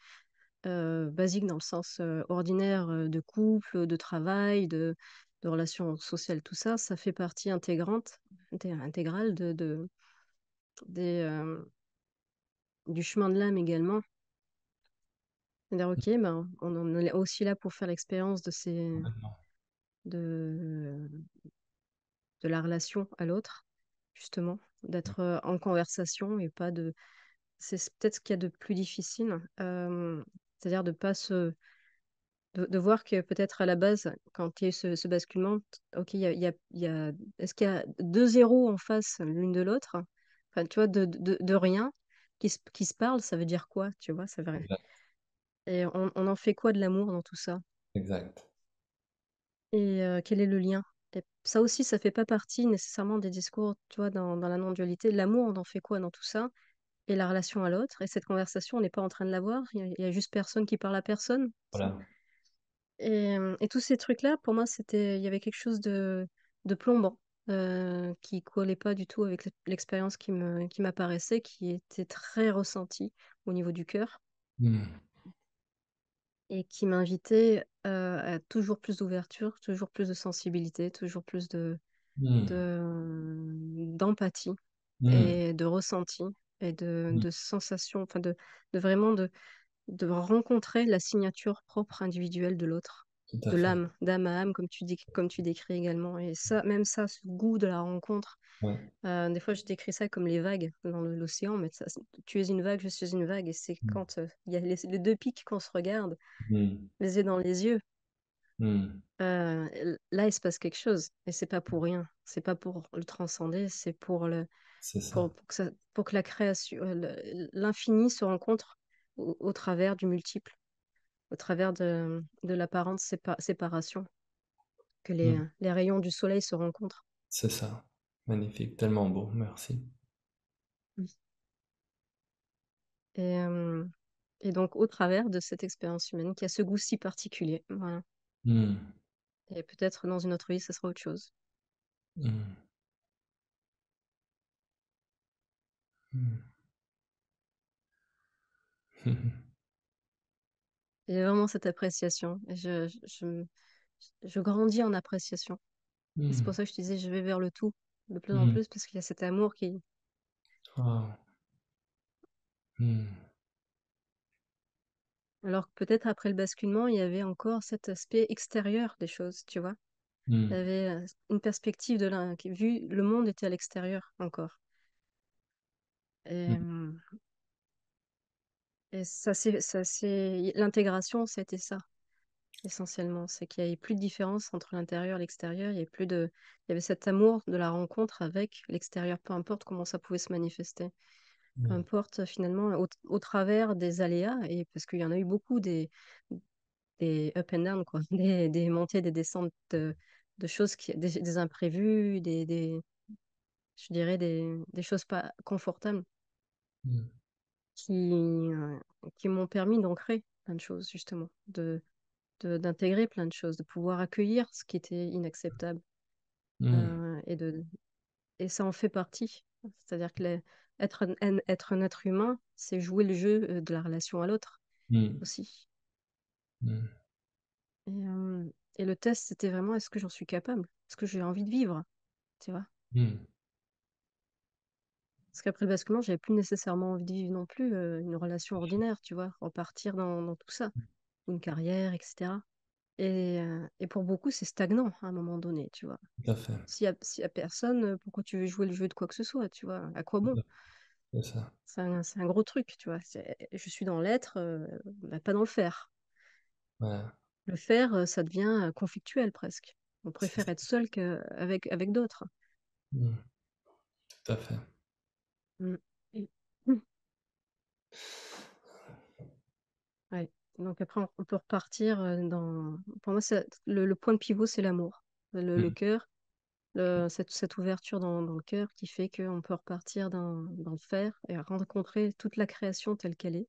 dans le sens ordinaire de couple, de travail, de relations sociales, tout ça, ça fait partie intégrale des, euh, du chemin de l'âme également. C'est-à-dire, ok, ben, on en est aussi là pour faire l'expérience de, de la relation à l'autre, justement, d'être en conversation et pas de peut-être ce qu'il y a de plus difficile, c'est-à-dire de pas de voir que peut-être à la base, quand il y a eu ce basculement, ok, est-ce qu'il y a deux zéros en face l'une de l'autre? Enfin, tu vois, de rien qui se parlent, ça veut dire quoi, tu vois, ça veut rien.
Exact,
Et on en fait quoi de l'amour dans tout ça?
exact.
Et quel est le lien? Et ça aussi, ça fait pas partie nécessairement des discours, tu vois, dans la non-dualité. L'amour, on en fait quoi dans tout ça? Et la relation à l'autre. Et cette conversation, on n'est pas en train de l'avoir. Il y a juste personne qui parle à personne.
Voilà.
Et tous ces trucs-là, pour moi, il y avait quelque chose de plombant qui collait pas du tout avec l'expérience qui m'apparaissait, qui était très ressentie au niveau du cœur
Hmm.
et qui m'invitait à toujours plus d'ouverture, toujours plus de sensibilité, toujours plus
Hmm.
d'empathie
Hmm.
et de ressenti et
Hmm.
de sensation, enfin de vraiment de rencontrer la signature propre individuelle de l'autre,
Tout à
de
fait.
l'âme, d'âme à âme, comme tu dis, comme tu décris également. Et ça, même ça, ce goût de la rencontre,
Ouais.
des fois je décris ça comme les vagues dans l'océan, mais tu es une vague, je suis une vague, et c'est
Hmm.
quand il y a les deux pics qu'on se regarde,
Hmm.
les yeux dans les yeux,
Hmm.
là il se passe quelque chose, et c'est pas pour rien, c'est pas pour le transcender, c'est
C'est ça.
pour que la création, l'infini se rencontre au travers du multiple, au travers de l'apparente séparation, que
Hmm.
les rayons du soleil se rencontrent.
C'est ça. Magnifique, tellement beau, merci.
Mm. Et, euh, et donc, au travers de cette expérience humaine, qui a ce goût si particulier, voilà.
Hmm.
Et peut-être dans une autre vie, ce sera autre chose.
Hmm. Hmm.
J'ai vraiment cette appréciation. Et je grandis en appréciation. Et c'est pour
Hmm.
ça que je te disais, je vais vers le tout de plus en
Hmm.
plus, parce qu'il y a cet amour qui...
Wow. Hmm.
Alors que peut-être après le basculement, il y avait encore cet aspect extérieur des choses, tu vois. Il y
Hmm.
avait une perspective qui, vu le monde était à l'extérieur encore. Et,
Hmm.
euh, et l'intégration, c'était ça, essentiellement. C'est qu'il n'y avait plus de différence entre l'intérieur et l'extérieur. Il y avait cet amour de la rencontre avec l'extérieur, peu importe comment ça pouvait se manifester. Peu
Hmm.
importe, finalement, au travers des aléas, et parce qu'il y en a eu beaucoup des up and down, quoi, des montées, des descentes de choses, des imprévus, je dirais des choses pas confortables
Hmm.
qui, euh, qui m'ont permis d'ancrer plein de choses, justement, d'intégrer plein de choses, de pouvoir accueillir ce qui était inacceptable.
Hmm.
Euh, et, de, et ça en fait partie. C'est-à-dire que être un être humain, c'est jouer le jeu de la relation à l'autre
Hmm.
aussi.
Hmm.
Et, euh, et le test, c'était vraiment, est-ce que j'en suis capable? Est-ce que j'ai envie de vivre? Tu vois?
Hmm.
Parce qu'après le basculement, j'avais plus nécessairement envie de vivre non plus une relation ordinaire, tu vois, repartir dans tout ça, une carrière, etc. Et pour beaucoup, c'est stagnant à un moment donné, tu vois.
Tout à fait.
S'il y a personne, pourquoi tu veux jouer le jeu de quoi que ce soit, tu vois? À quoi bon?
C'est ça.
C'est un gros truc, tu vois. Je suis dans l'être, bah, pas dans le faire.
Ouais.
Le faire, ça devient conflictuel presque. On
C'est
préfère
ça.
être seul avec d'autres.
Hmm. Tout à fait.
Mm. Et- Ouais. Donc après, on peut repartir dans... Pour moi, le point de pivot, c'est l'amour. Le
Hmm.
cœur, cette ouverture dans le cœur qui fait qu'on peut repartir dans le faire et rencontrer toute la création telle qu'elle est.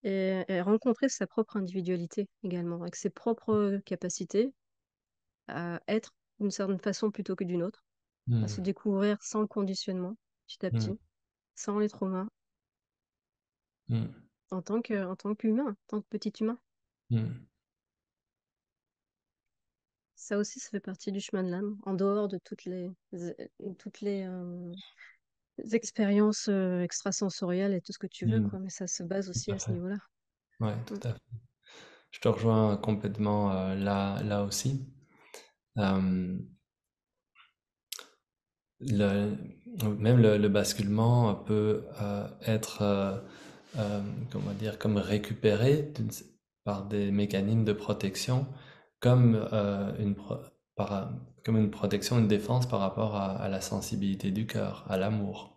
Et rencontrer sa propre individualité également, avec ses propres capacités à être d'une certaine façon plutôt que d'une autre, à se
Hmm.
découvrir sans le conditionnement, petit à
Hmm.
petit, sans les traumas,
Hmm.
en tant qu'humain, en tant que petit humain.
Hmm.
Ça aussi, ça fait partie du chemin de l'âme, en dehors de toutes les expériences extrasensorielles et tout ce que tu veux,
Hmm.
quoi. Mais ça se base
Tout
aussi
à
à ce
fait.
niveau-là.
Ouais,
Mm.
tout à fait. Je te rejoins complètement là aussi. Euh, le, même le basculement peut être, comment dire, comme récupéré par des mécanismes de protection, comme, par, comme une protection, une défense par rapport à la sensibilité du cœur, à l'amour.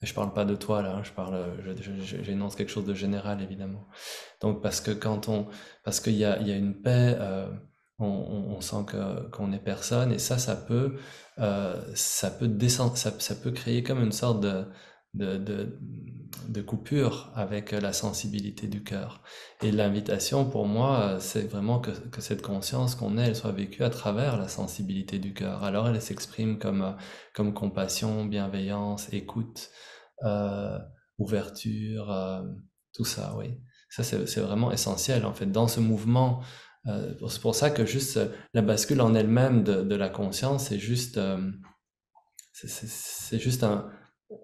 Et je parle pas de toi là, je parle, j'énonce quelque chose de général évidemment. Donc parce qu'il y a une paix, on sent qu'on est personne et ça peut descendre, ça peut créer comme une sorte de, de, de coupure avec la sensibilité du cœur. Et l'invitation pour moi, c'est vraiment que cette conscience qu'on est, elle soit vécue à travers la sensibilité du cœur. Alors elle s'exprime comme compassion, bienveillance, écoute, euh, ouverture, tout ça, oui. Ça, c'est vraiment essentiel, en fait, dans ce mouvement. C'est pour ça que juste la bascule en elle-même de la conscience, c'est juste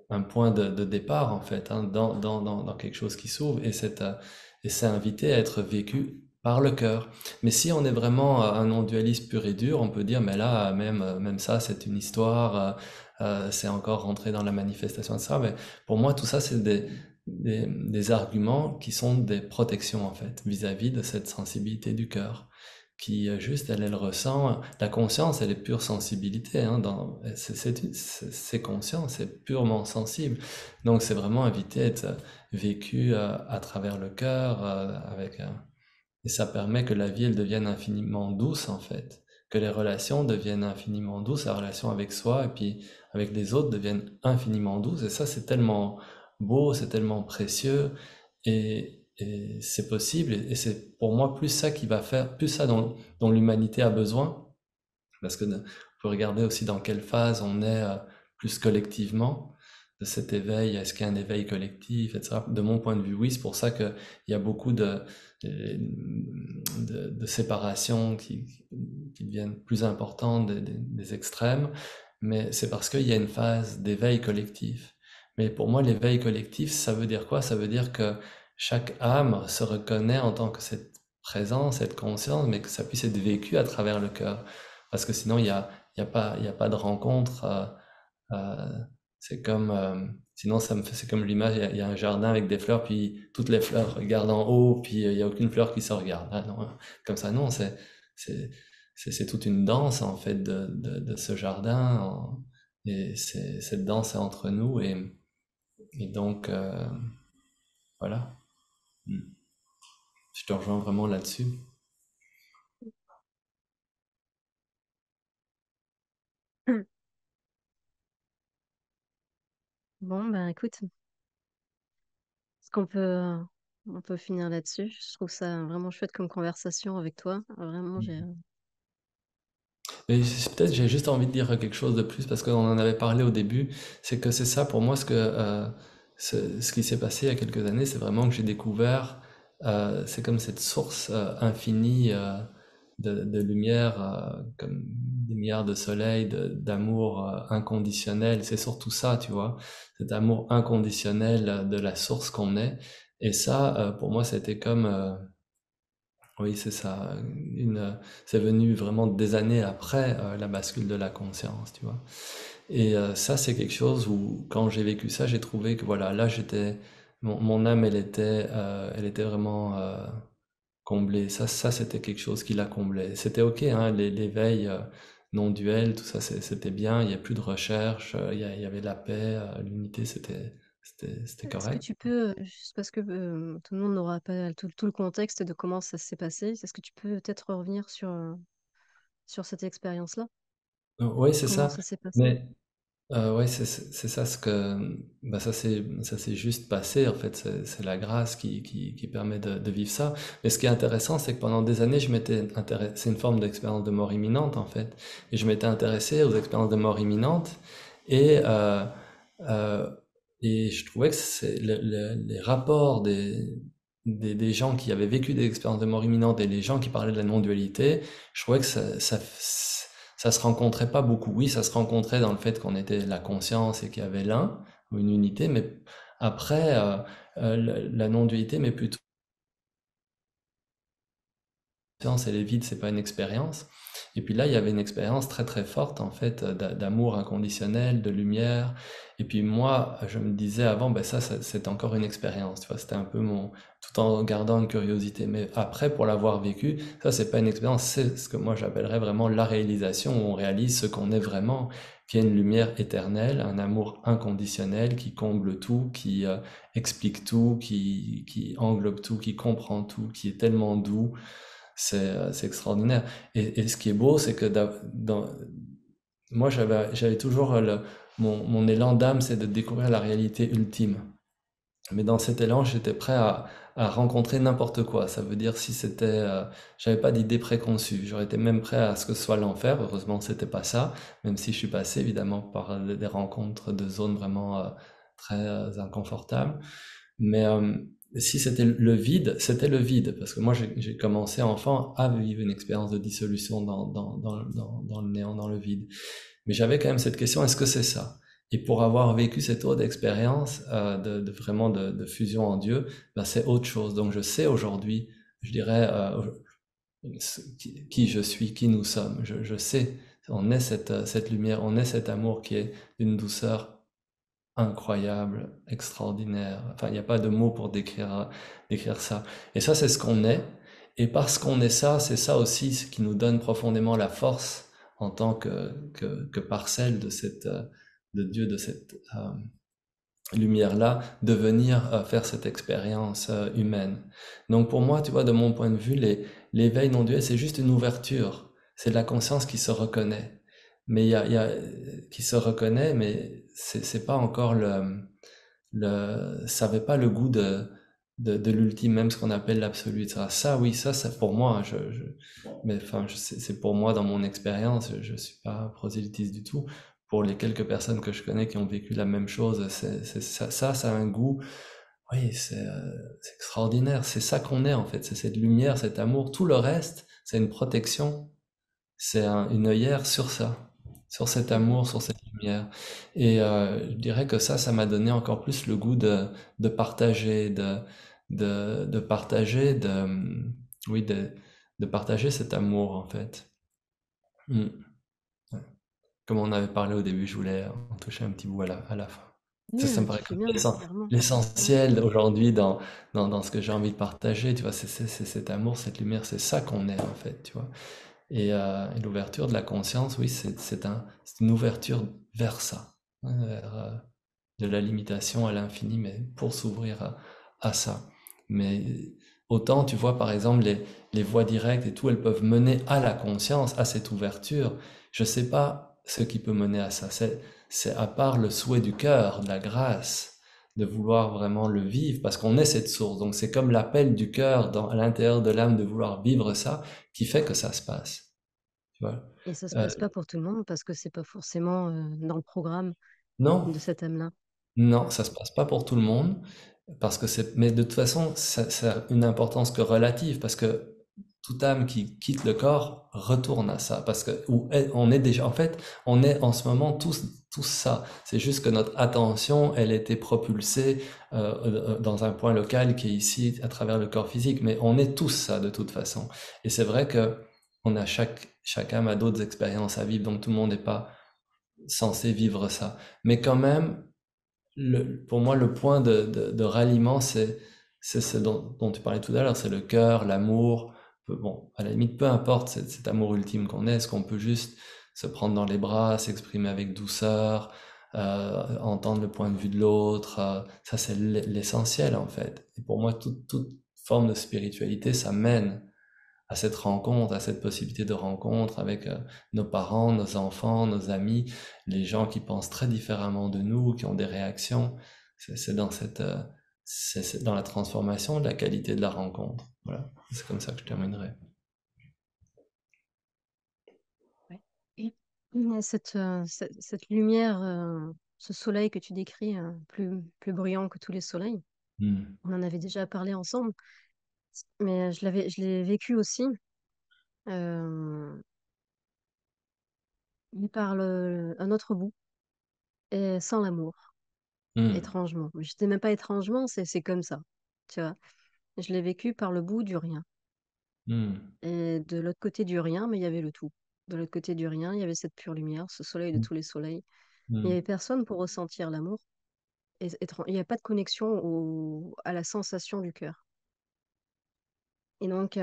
un point de départ, en fait, hein, dans quelque chose qui s'ouvre, et c'est invité à être vécu par le cœur. Mais si on est vraiment un non-dualiste pur et dur, on peut dire, mais là, même ça, c'est une histoire, c'est encore rentré dans la manifestation de ça. Mais pour moi, tout ça, c'est des arguments qui sont des protections, en fait, vis-à-vis de cette sensibilité du cœur qui juste, elle ressent, la conscience, elle est pure sensibilité, hein, c'est conscient, c'est purement sensible. Donc c'est vraiment invité à être vécu à travers le cœur, et ça permet que la vie, elle devienne infiniment douce, en fait. Que les relations deviennent infiniment douces, la relation avec soi et puis avec les autres deviennent infiniment douces. Et ça, c'est tellement beau, c'est tellement précieux. Et c'est possible. Et c'est pour moi plus ça qui va faire, plus ça dont l'humanité a besoin. Parce que on peut regarder aussi dans quelle phase on est plus collectivement de cet éveil. Est-ce qu'il y a un éveil collectif, etc. De mon point de vue, oui. C'est pour ça qu'il y a beaucoup de séparations qui deviennent plus importantes des extrêmes. Mais c'est parce qu'il y a une phase d'éveil collectif. Mais pour moi, l'éveil collectif, ça veut dire quoi? Ça veut dire que chaque âme se reconnaît en tant que cette présence, cette conscience, mais que ça puisse être vécu à travers le cœur. Parce que sinon, il y a pas de rencontre. Euh, c'est comme, sinon, c'est comme l'image, il y a un jardin avec des fleurs, puis toutes les fleurs regardent en haut, puis il n'y a aucune fleur qui se regarde. Ah, non, comme ça, non, c'est, c'est toute une danse, en fait, de ce jardin. Et cette danse est entre nous, et donc, voilà. Mm. Je te rejoins vraiment là-dessus.
Bon, ben écoute, est-ce on peut finir là-dessus? Je trouve ça vraiment chouette comme conversation avec toi. Vraiment, j'ai...
Mais peut-être j'ai juste envie de dire quelque chose de plus parce qu'on en avait parlé au début. C'est que c'est ça pour moi ce qui s'est passé il y a quelques années, c'est vraiment que j'ai découvert, c'est comme cette source infinie de lumière, comme des milliards de soleils, d'amour inconditionnel. C'est surtout ça, tu vois, cet amour inconditionnel de la source qu'on est. Et ça, pour moi, c'était comme oui, c'est ça. C'est venu vraiment des années après la bascule de la conscience, tu vois. Et ça, c'est quelque chose où, quand j'ai vécu ça, j'ai trouvé que voilà, là, mon âme, elle était vraiment comblée. Ça, c'était quelque chose qui la comblait. C'était ok, hein, l'éveil non duel, tout ça, c'était bien. Il n'y a plus de recherche, il y avait la paix, l'unité, c'était
Est-ce que
correct.
tu peux, juste parce que tout le monde n'aura pas tout le contexte de comment ça s'est passé, est-ce que tu peux peut-être revenir sur cette expérience-là?
Oui, c'est
Comment
ça.
ça s'est passé?
Mais ouais, c'est ça ce que bah ça s'est juste passé en fait. C'est la grâce qui permet de vivre ça. Mais ce qui est intéressant, c'est que pendant des années, je m'étais intéressé. C'est une forme d'expérience de mort imminente en fait. Et je m'étais intéressé aux expériences de mort imminente et euh, et je trouvais que les rapports des gens qui avaient vécu des expériences de mort imminente et les gens qui parlaient de la non-dualité, je trouvais que ça se rencontrait pas beaucoup. Oui, ça se rencontrait dans le fait qu'on était la conscience et qu'il y avait l'un, ou une unité, mais après, la non-dualité, mais plutôt l'expérience, elle est vide, c'est pas une expérience. Et puis là, il y avait une expérience très très forte en fait d'amour inconditionnel, de lumière. Et puis moi, je me disais avant, ben ça c'est encore une expérience. Tu vois, c'était un peu tout en gardant une curiosité. Mais après, pour l'avoir vécu, ça c'est pas une expérience, c'est ce que moi j'appellerais vraiment la réalisation où on réalise ce qu'on est vraiment, qui est une lumière éternelle, un amour inconditionnel qui comble tout, qui explique tout, qui englobe tout, qui comprend tout, qui est tellement doux. C'est extraordinaire. Et ce qui est beau, c'est que moi, j'avais toujours mon élan d'âme, c'est de découvrir la réalité ultime. Mais dans cet élan, j'étais prêt à rencontrer n'importe quoi. Ça veut dire si c'était, j'avais pas d'idée préconçue. J'aurais été même prêt à ce que ce soit l'enfer. Heureusement, c'était pas ça. Même si je suis passé évidemment par des rencontres de zones vraiment très inconfortables. Mais si c'était le vide, c'était le vide. Parce que moi, j'ai commencé enfant à vivre une expérience de dissolution dans le néant, dans le vide. Mais j'avais quand même cette question, est-ce que c'est ça? Et pour avoir vécu cette autre expérience vraiment de fusion en Dieu, ben c'est autre chose. Donc je sais aujourd'hui, je dirais, qui je suis, qui nous sommes. Je sais, on est cette lumière, on est cet amour qui est d'une douceur incroyable, extraordinaire. Enfin, il n'y a pas de mots pour décrire ça. Et ça, c'est ce qu'on est. Et parce qu'on est ça, c'est ça aussi ce qui nous donne profondément la force en tant que parcelle de Dieu, de cette lumière-là, de venir faire cette expérience humaine. Donc pour moi, tu vois, de mon point de vue, l'éveil non duel, c'est juste une ouverture. C'est la conscience qui se reconnaît. Mais qui se reconnaît, mais c'est pas encore ça n'avait pas le goût de l'ultime, même ce qu'on appelle l'absolu, etc. Ça, oui, ça pour moi, mais enfin, c'est pour moi dans mon expérience, je suis pas prosélytiste du tout. Pour les quelques personnes que je connais qui ont vécu la même chose, ça a un goût, oui, c'est extraordinaire. C'est ça qu'on est en fait, c'est cette lumière, cet amour. Tout le reste, c'est une protection, c'est une œillère sur ça, sur cet
Mhm.
amour, sur cette lumière. Et je dirais que ça m'a donné encore plus le goût de partager, de partager, oui, de partager cet amour en fait. Mm. Ouais. Comme on avait parlé au début, je voulais en toucher un petit bout à la fin. Ça me
Tu
paraît
fais
comme
bien, clairement. Ouais.
l'essentiel aujourd'hui dans ce que j'ai envie de partager, tu vois, c'est cet amour, cette lumière, c'est ça qu'on est en fait, tu vois. Et l'ouverture de la conscience, oui, c'est une ouverture vers ça, hein, vers de la limitation à l'infini, mais pour s'ouvrir à ça. Mais autant, tu vois, par exemple, les voies directes et tout, elles peuvent mener à la conscience, à cette ouverture. Je ne sais pas ce qui peut mener à ça. C'est à part le souhait du cœur, de la grâce, de vouloir vraiment le vivre, parce qu'on est cette source. Donc c'est comme l'appel du cœur à l'intérieur de l'âme de vouloir vivre ça, qui fait que ça se passe. Tu vois.
Et ça se
Euh,
passe pas pour tout le monde parce que c'est pas forcément dans le programme
non,
de cet âme-là.
non,
Ouais.
ça se passe pas pour tout le monde, parce que mais de toute façon, ça a une importance que relative, parce que toute âme qui quitte le corps retourne à ça, parce que on est déjà, en fait, on est en ce moment tous ça. C'est juste que notre attention, elle était propulsée dans un point local qui est ici à travers le corps physique, mais on est tous ça de toute façon. Et c'est vrai que on a chaque âme a d'autres expériences à vivre, donc tout le monde n'est pas censé vivre ça. Mais quand même, pour moi, le point de ralliement, c'est ce dont tu parlais tout à l'heure, c'est le cœur, l'amour. Bon, à la limite, peu importe cet amour ultime qu'on est, est-ce qu'on peut juste se prendre dans les bras, s'exprimer avec douceur, entendre le point de vue de l'autre, ça c'est l'essentiel en fait. Et pour moi, toute forme de spiritualité, ça mène à cette rencontre, à cette possibilité de rencontre avec nos parents, nos enfants, nos amis, les gens qui pensent très différemment de nous, qui ont des réactions. C'est dans c'est dans la transformation de la qualité de la rencontre. Voilà, c'est comme ça que je terminerai.
Ouais. Et cette lumière, ce soleil que tu décris, plus brillant que tous les soleils,
Hmm.
on en avait déjà parlé ensemble, mais je l'ai vécu aussi. euh, mais par un autre bout, et sans l'amour,
Hmm.
étrangement. Mais je sais même pas étrangement, c'est comme ça, tu vois. Je l'ai vécu par le bout du rien.
Hmm.
Et de l'autre côté du rien, mais il y avait le tout. De l'autre côté du rien, il y avait cette pure lumière, ce soleil de tous les soleils. Il n'y
Hmm.
avait personne pour ressentir l'amour. Il n'y a pas de connexion à la sensation du cœur. Et donc,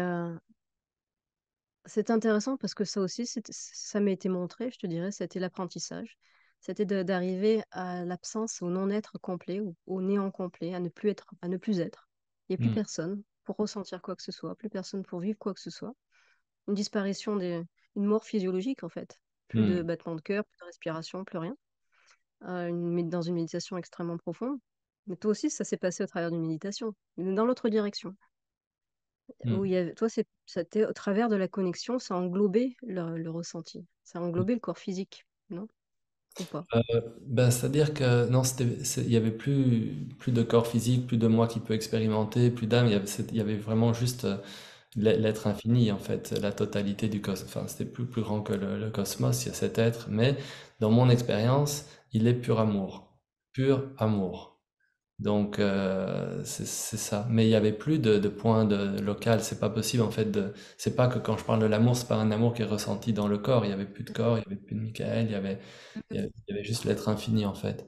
c'est intéressant parce que ça aussi, ça m'a été montré, je te dirais, c'était l'apprentissage. C'était d'arriver à l'absence, au non-être complet, au néant complet, à ne plus être. Il n'y a plus
Hmm.
personne pour ressentir quoi que ce soit, plus personne pour vivre quoi que ce soit. Une disparition une mort physiologique en fait. Plus de
Hmm.
battements de cœur, plus de respiration, plus rien. dans une méditation extrêmement profonde. Mais toi aussi, ça s'est passé au travers d'une méditation, mais dans l'autre direction. Où
Mm.
toi, c'était au travers de la connexion, ça englobait le ressenti. Ça englobait le corps physique, non? Ou pas?
Ben, c'est-à-dire que non, il y avait plus de corps physique, plus de moi qui peut expérimenter, plus d'âme. Il y avait vraiment juste l'être infini en fait, la totalité du cosmos. Enfin, c'était plus grand que le cosmos. Il y a cet être, mais dans mon expérience, il est pur amour. Donc c'est ça. Mais il y avait plus de point de local. C'est pas possible en fait de. C'est pas que quand je parle de l'amour, c'est pas un amour qui est ressenti dans le corps. Il y avait plus de corps, il y avait plus de Michael, il y avait juste l'être infini en fait.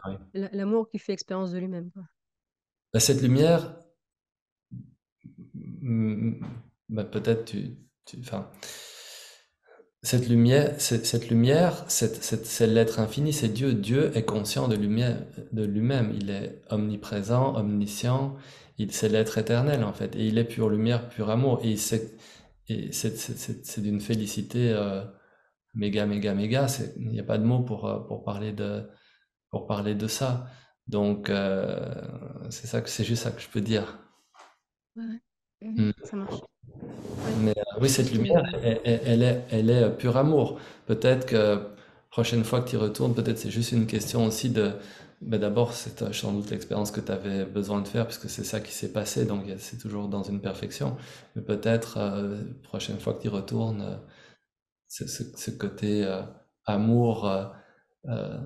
Ouais.
L'amour qui fait expérience de lui-même, quoi.
Bah, cette lumière, mm, bah, peut-être enfin, cette lumière, c'est l'être infini, c'est Dieu. Dieu est conscient de lumière, de lui-même. Il est omniprésent, omniscient. C'est l'être éternel en fait, et il est pure lumière, pur amour. Et c'est d'une félicité méga, méga, méga. Il n'y a pas de mots pour parler de ça. Donc c'est juste ça que je peux dire.
Ouais, ouais.
Mm.
Ça marche. Ouais.
Mais oui,
C'est
cette
ce qui
lumière,
me...
elle est pur amour. Peut-être que prochaine fois que tu y retournes, peut-être c'est juste une question aussi de. Ben d'abord, c'est sans doute l'expérience que tu avais besoin de faire, puisque c'est ça qui s'est passé, donc c'est toujours dans une perfection. Mais peut-être, prochaine fois que tu y retournes, ce côté amour euh,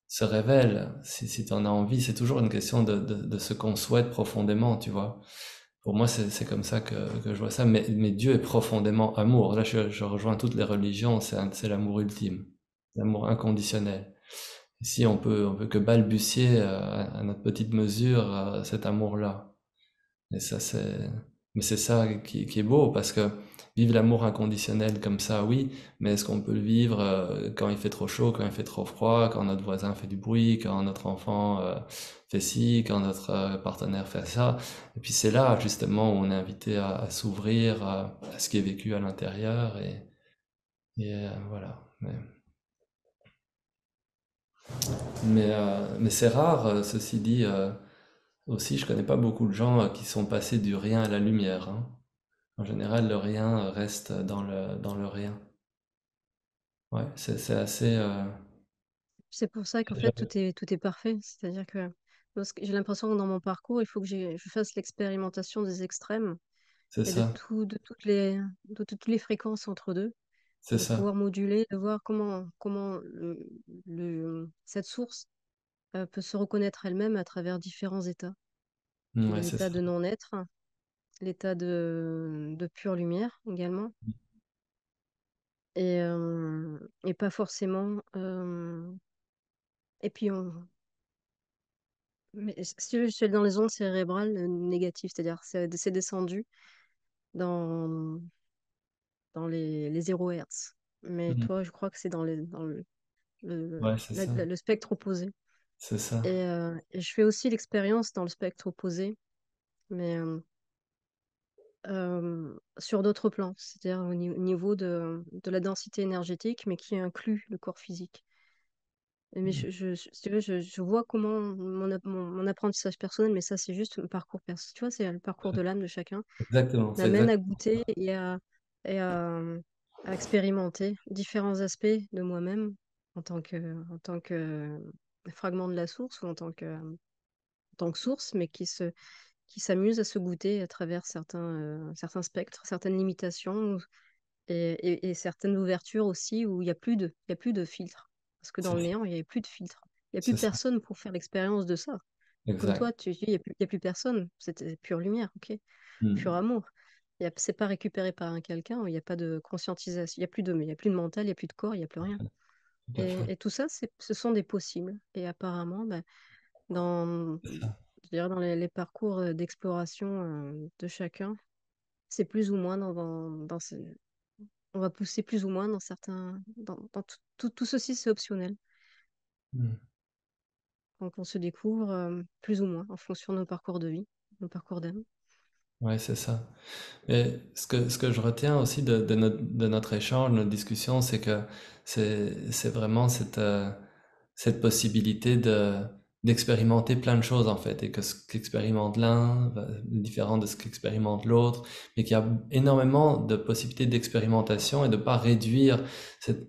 se révèle, si tu en as envie. C'est toujours une question de ce qu'on souhaite profondément, tu vois. Pour moi, c'est comme ça que je vois ça. Mais Dieu est profondément amour. Là, je rejoins toutes les religions, c'est l'amour ultime, l'amour inconditionnel. Ici, on peut que balbutier à notre petite mesure cet amour-là. Et ça, mais c'est ça qui est beau, parce que vivre l'amour inconditionnel comme ça, oui, mais est-ce qu'on peut le vivre quand il fait trop chaud, quand il fait trop froid, quand notre voisin fait du bruit, quand notre enfant fait ci, quand notre partenaire fait ça? Et puis c'est là, justement, où on est invité à s'ouvrir à ce qui est vécu à l'intérieur, et voilà. Mais c'est rare, ceci dit, aussi, je connais pas beaucoup de gens qui sont passés du rien à la lumière, hein. En général, le rien reste dans le rien. Ouais, c'est assez.
C'est pour ça qu'en fait, tout est parfait. C'est-à-dire que parce que j'ai l'impression que dans mon parcours, il faut que je fasse l'expérimentation des extrêmes
C'est
et
ça,
de toutes les fréquences entre deux,
c'est
de
ça.
pouvoir moduler, de voir comment cette source peut se reconnaître elle-même à travers différents états.
Ouais, c'est
L'état
ça.
de non-être, l'état de pure lumière également, et pas forcément. Et puis, mais si tu veux, je suis dans les ondes cérébrales négatives, c'est-à-dire c'est descendu dans, dans les 0 Hertz. Mais
Mhm.
toi, je crois que c'est
Ouais, c'est ça.
le spectre opposé.
C'est ça.
Et je fais aussi l'expérience dans le spectre opposé, mais sur d'autres plans, c'est-à-dire au niveau de la densité énergétique, mais qui inclut le corps physique. Mais si tu veux, je vois comment mon apprentissage personnel, mais ça, c'est juste un parcours personnel. Tu vois, c'est le parcours de l'âme de chacun,
Exactement, c'est
m'amène
exact.
à goûter et à expérimenter différents aspects de moi-même en tant que fragment de la source ou en tant que source, mais qui s'amuse à se goûter à travers certains spectres, certaines limitations et certaines ouvertures aussi où il y a plus de filtre. Parce que dans
C'est
le
ça.
néant, il n'y avait plus de filtre. Il n'y a plus
C'est ça.
personne pour faire l'expérience de ça. Comme
Exact.
toi, tu dis, il y a plus personne. C'était pure lumière, ok? Pur
Hmm.
amour. C'est pas récupéré par un quelqu'un, il n'y a pas de conscientisation, il y a plus de mental, il n'y a plus de corps, il n'y a plus rien.
Tout à fait.
Et tout ça, ce sont des possibles. Et apparemment, bah, dans,
C'est ça.
je dirais dans les parcours d'exploration de chacun, c'est plus ou moins on va pousser plus ou moins dans certains. Dans tout ceci, c'est optionnel.
Hmm.
Donc on se découvre plus ou moins en fonction de nos parcours de vie, nos parcours d'âme.
Ouais, c'est ça. Et ce que je retiens aussi de notre échange, de notre discussion, c'est que c'est vraiment cette, cette possibilité d'expérimenter plein de choses en fait, et que ce qu'expérimente l'un va différent de ce qu'expérimente l'autre, mais qu'il y a énormément de possibilités d'expérimentation et de pas réduire cette,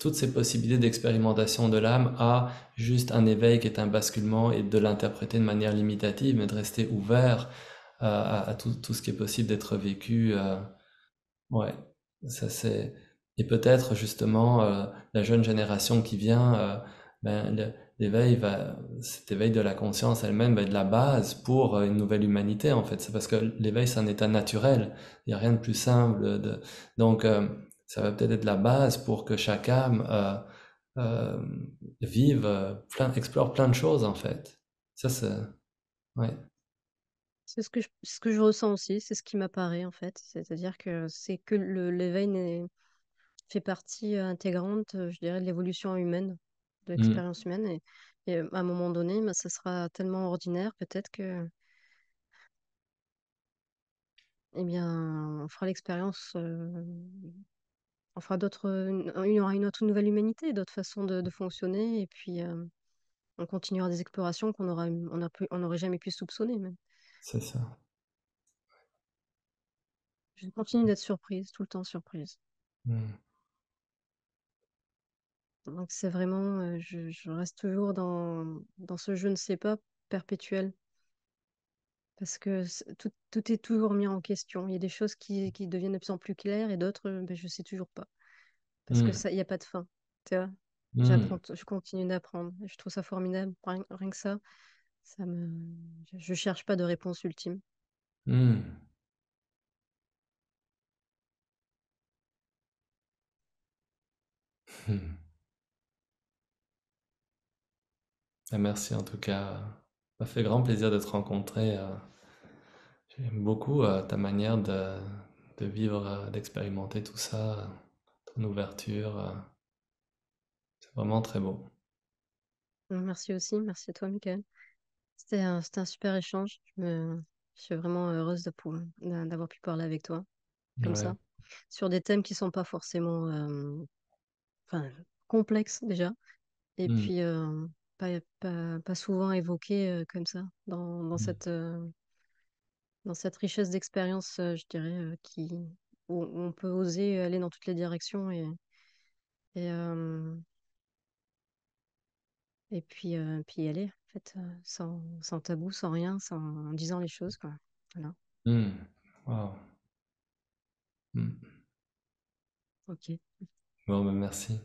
toutes ces possibilités d'expérimentation de l'âme à juste un éveil qui est un basculement et de l'interpréter de manière limitative, mais de rester ouvert à tout, tout ce qui est possible d'être vécu. Ouais, ça c'est. Et peut-être justement la jeune génération qui vient, ben, l'éveil va, cet éveil de la conscience elle-même va être la base pour une nouvelle humanité en fait. C'est parce que l'éveil c'est un état naturel. Il n'y a rien de plus simple. Donc ça va peut-être être la base pour que chaque âme euh, vive, explore plein de choses en fait. Ça c'est, ouais.
C'est ce que je ressens aussi, c'est ce qui m'apparaît en fait. C'est-à-dire que c'est que l'éveil fait partie intégrante, je dirais, de l'évolution humaine, de
Mm.
l'expérience humaine. Et à un moment donné, bah, ça sera tellement ordinaire, peut-être que, eh bien, on fera l'expérience, on fera il y aura une autre nouvelle humanité, d'autres façons de fonctionner, et puis on continuera des explorations on n'aurait jamais pu soupçonner même.
C'est ça.
Je continue d'être surprise, tout le temps surprise.
Mm.
Donc c'est vraiment, je reste toujours dans ce je ne sais pas perpétuel. Parce que tout est toujours mis en question. Il y a des choses qui deviennent de plus en plus claires et d'autres, ben, je sais toujours pas. Parce que
Mm.
ça, il n'y a pas de fin. Tu vois?
Mm.
Je continue d'apprendre. Je trouve ça formidable. Rien que ça, ça me, je cherche pas de réponse ultime.
Mm. Mm. Et merci en tout cas. Ça fait grand plaisir de te rencontrer. J'aime beaucoup ta manière de vivre, d'expérimenter tout ça, ton ouverture. C'est vraiment très beau.
Merci aussi. Merci à toi, Michael. C'était un super échange. Je suis vraiment heureuse d'avoir pu parler avec toi, comme
Ouais.
ça, sur des thèmes qui sont pas forcément, enfin, complexes déjà. Et
Mm.
puis, pas souvent évoqué comme ça,
Mm.
dans cette richesse d'expérience, je dirais, où on peut oser aller dans toutes les directions et, euh, et puis y aller, en fait, sans tabou, sans rien, en disant les choses, quoi. Voilà.
Mm. Wow. Mm.
Ok.
Bon, ben merci.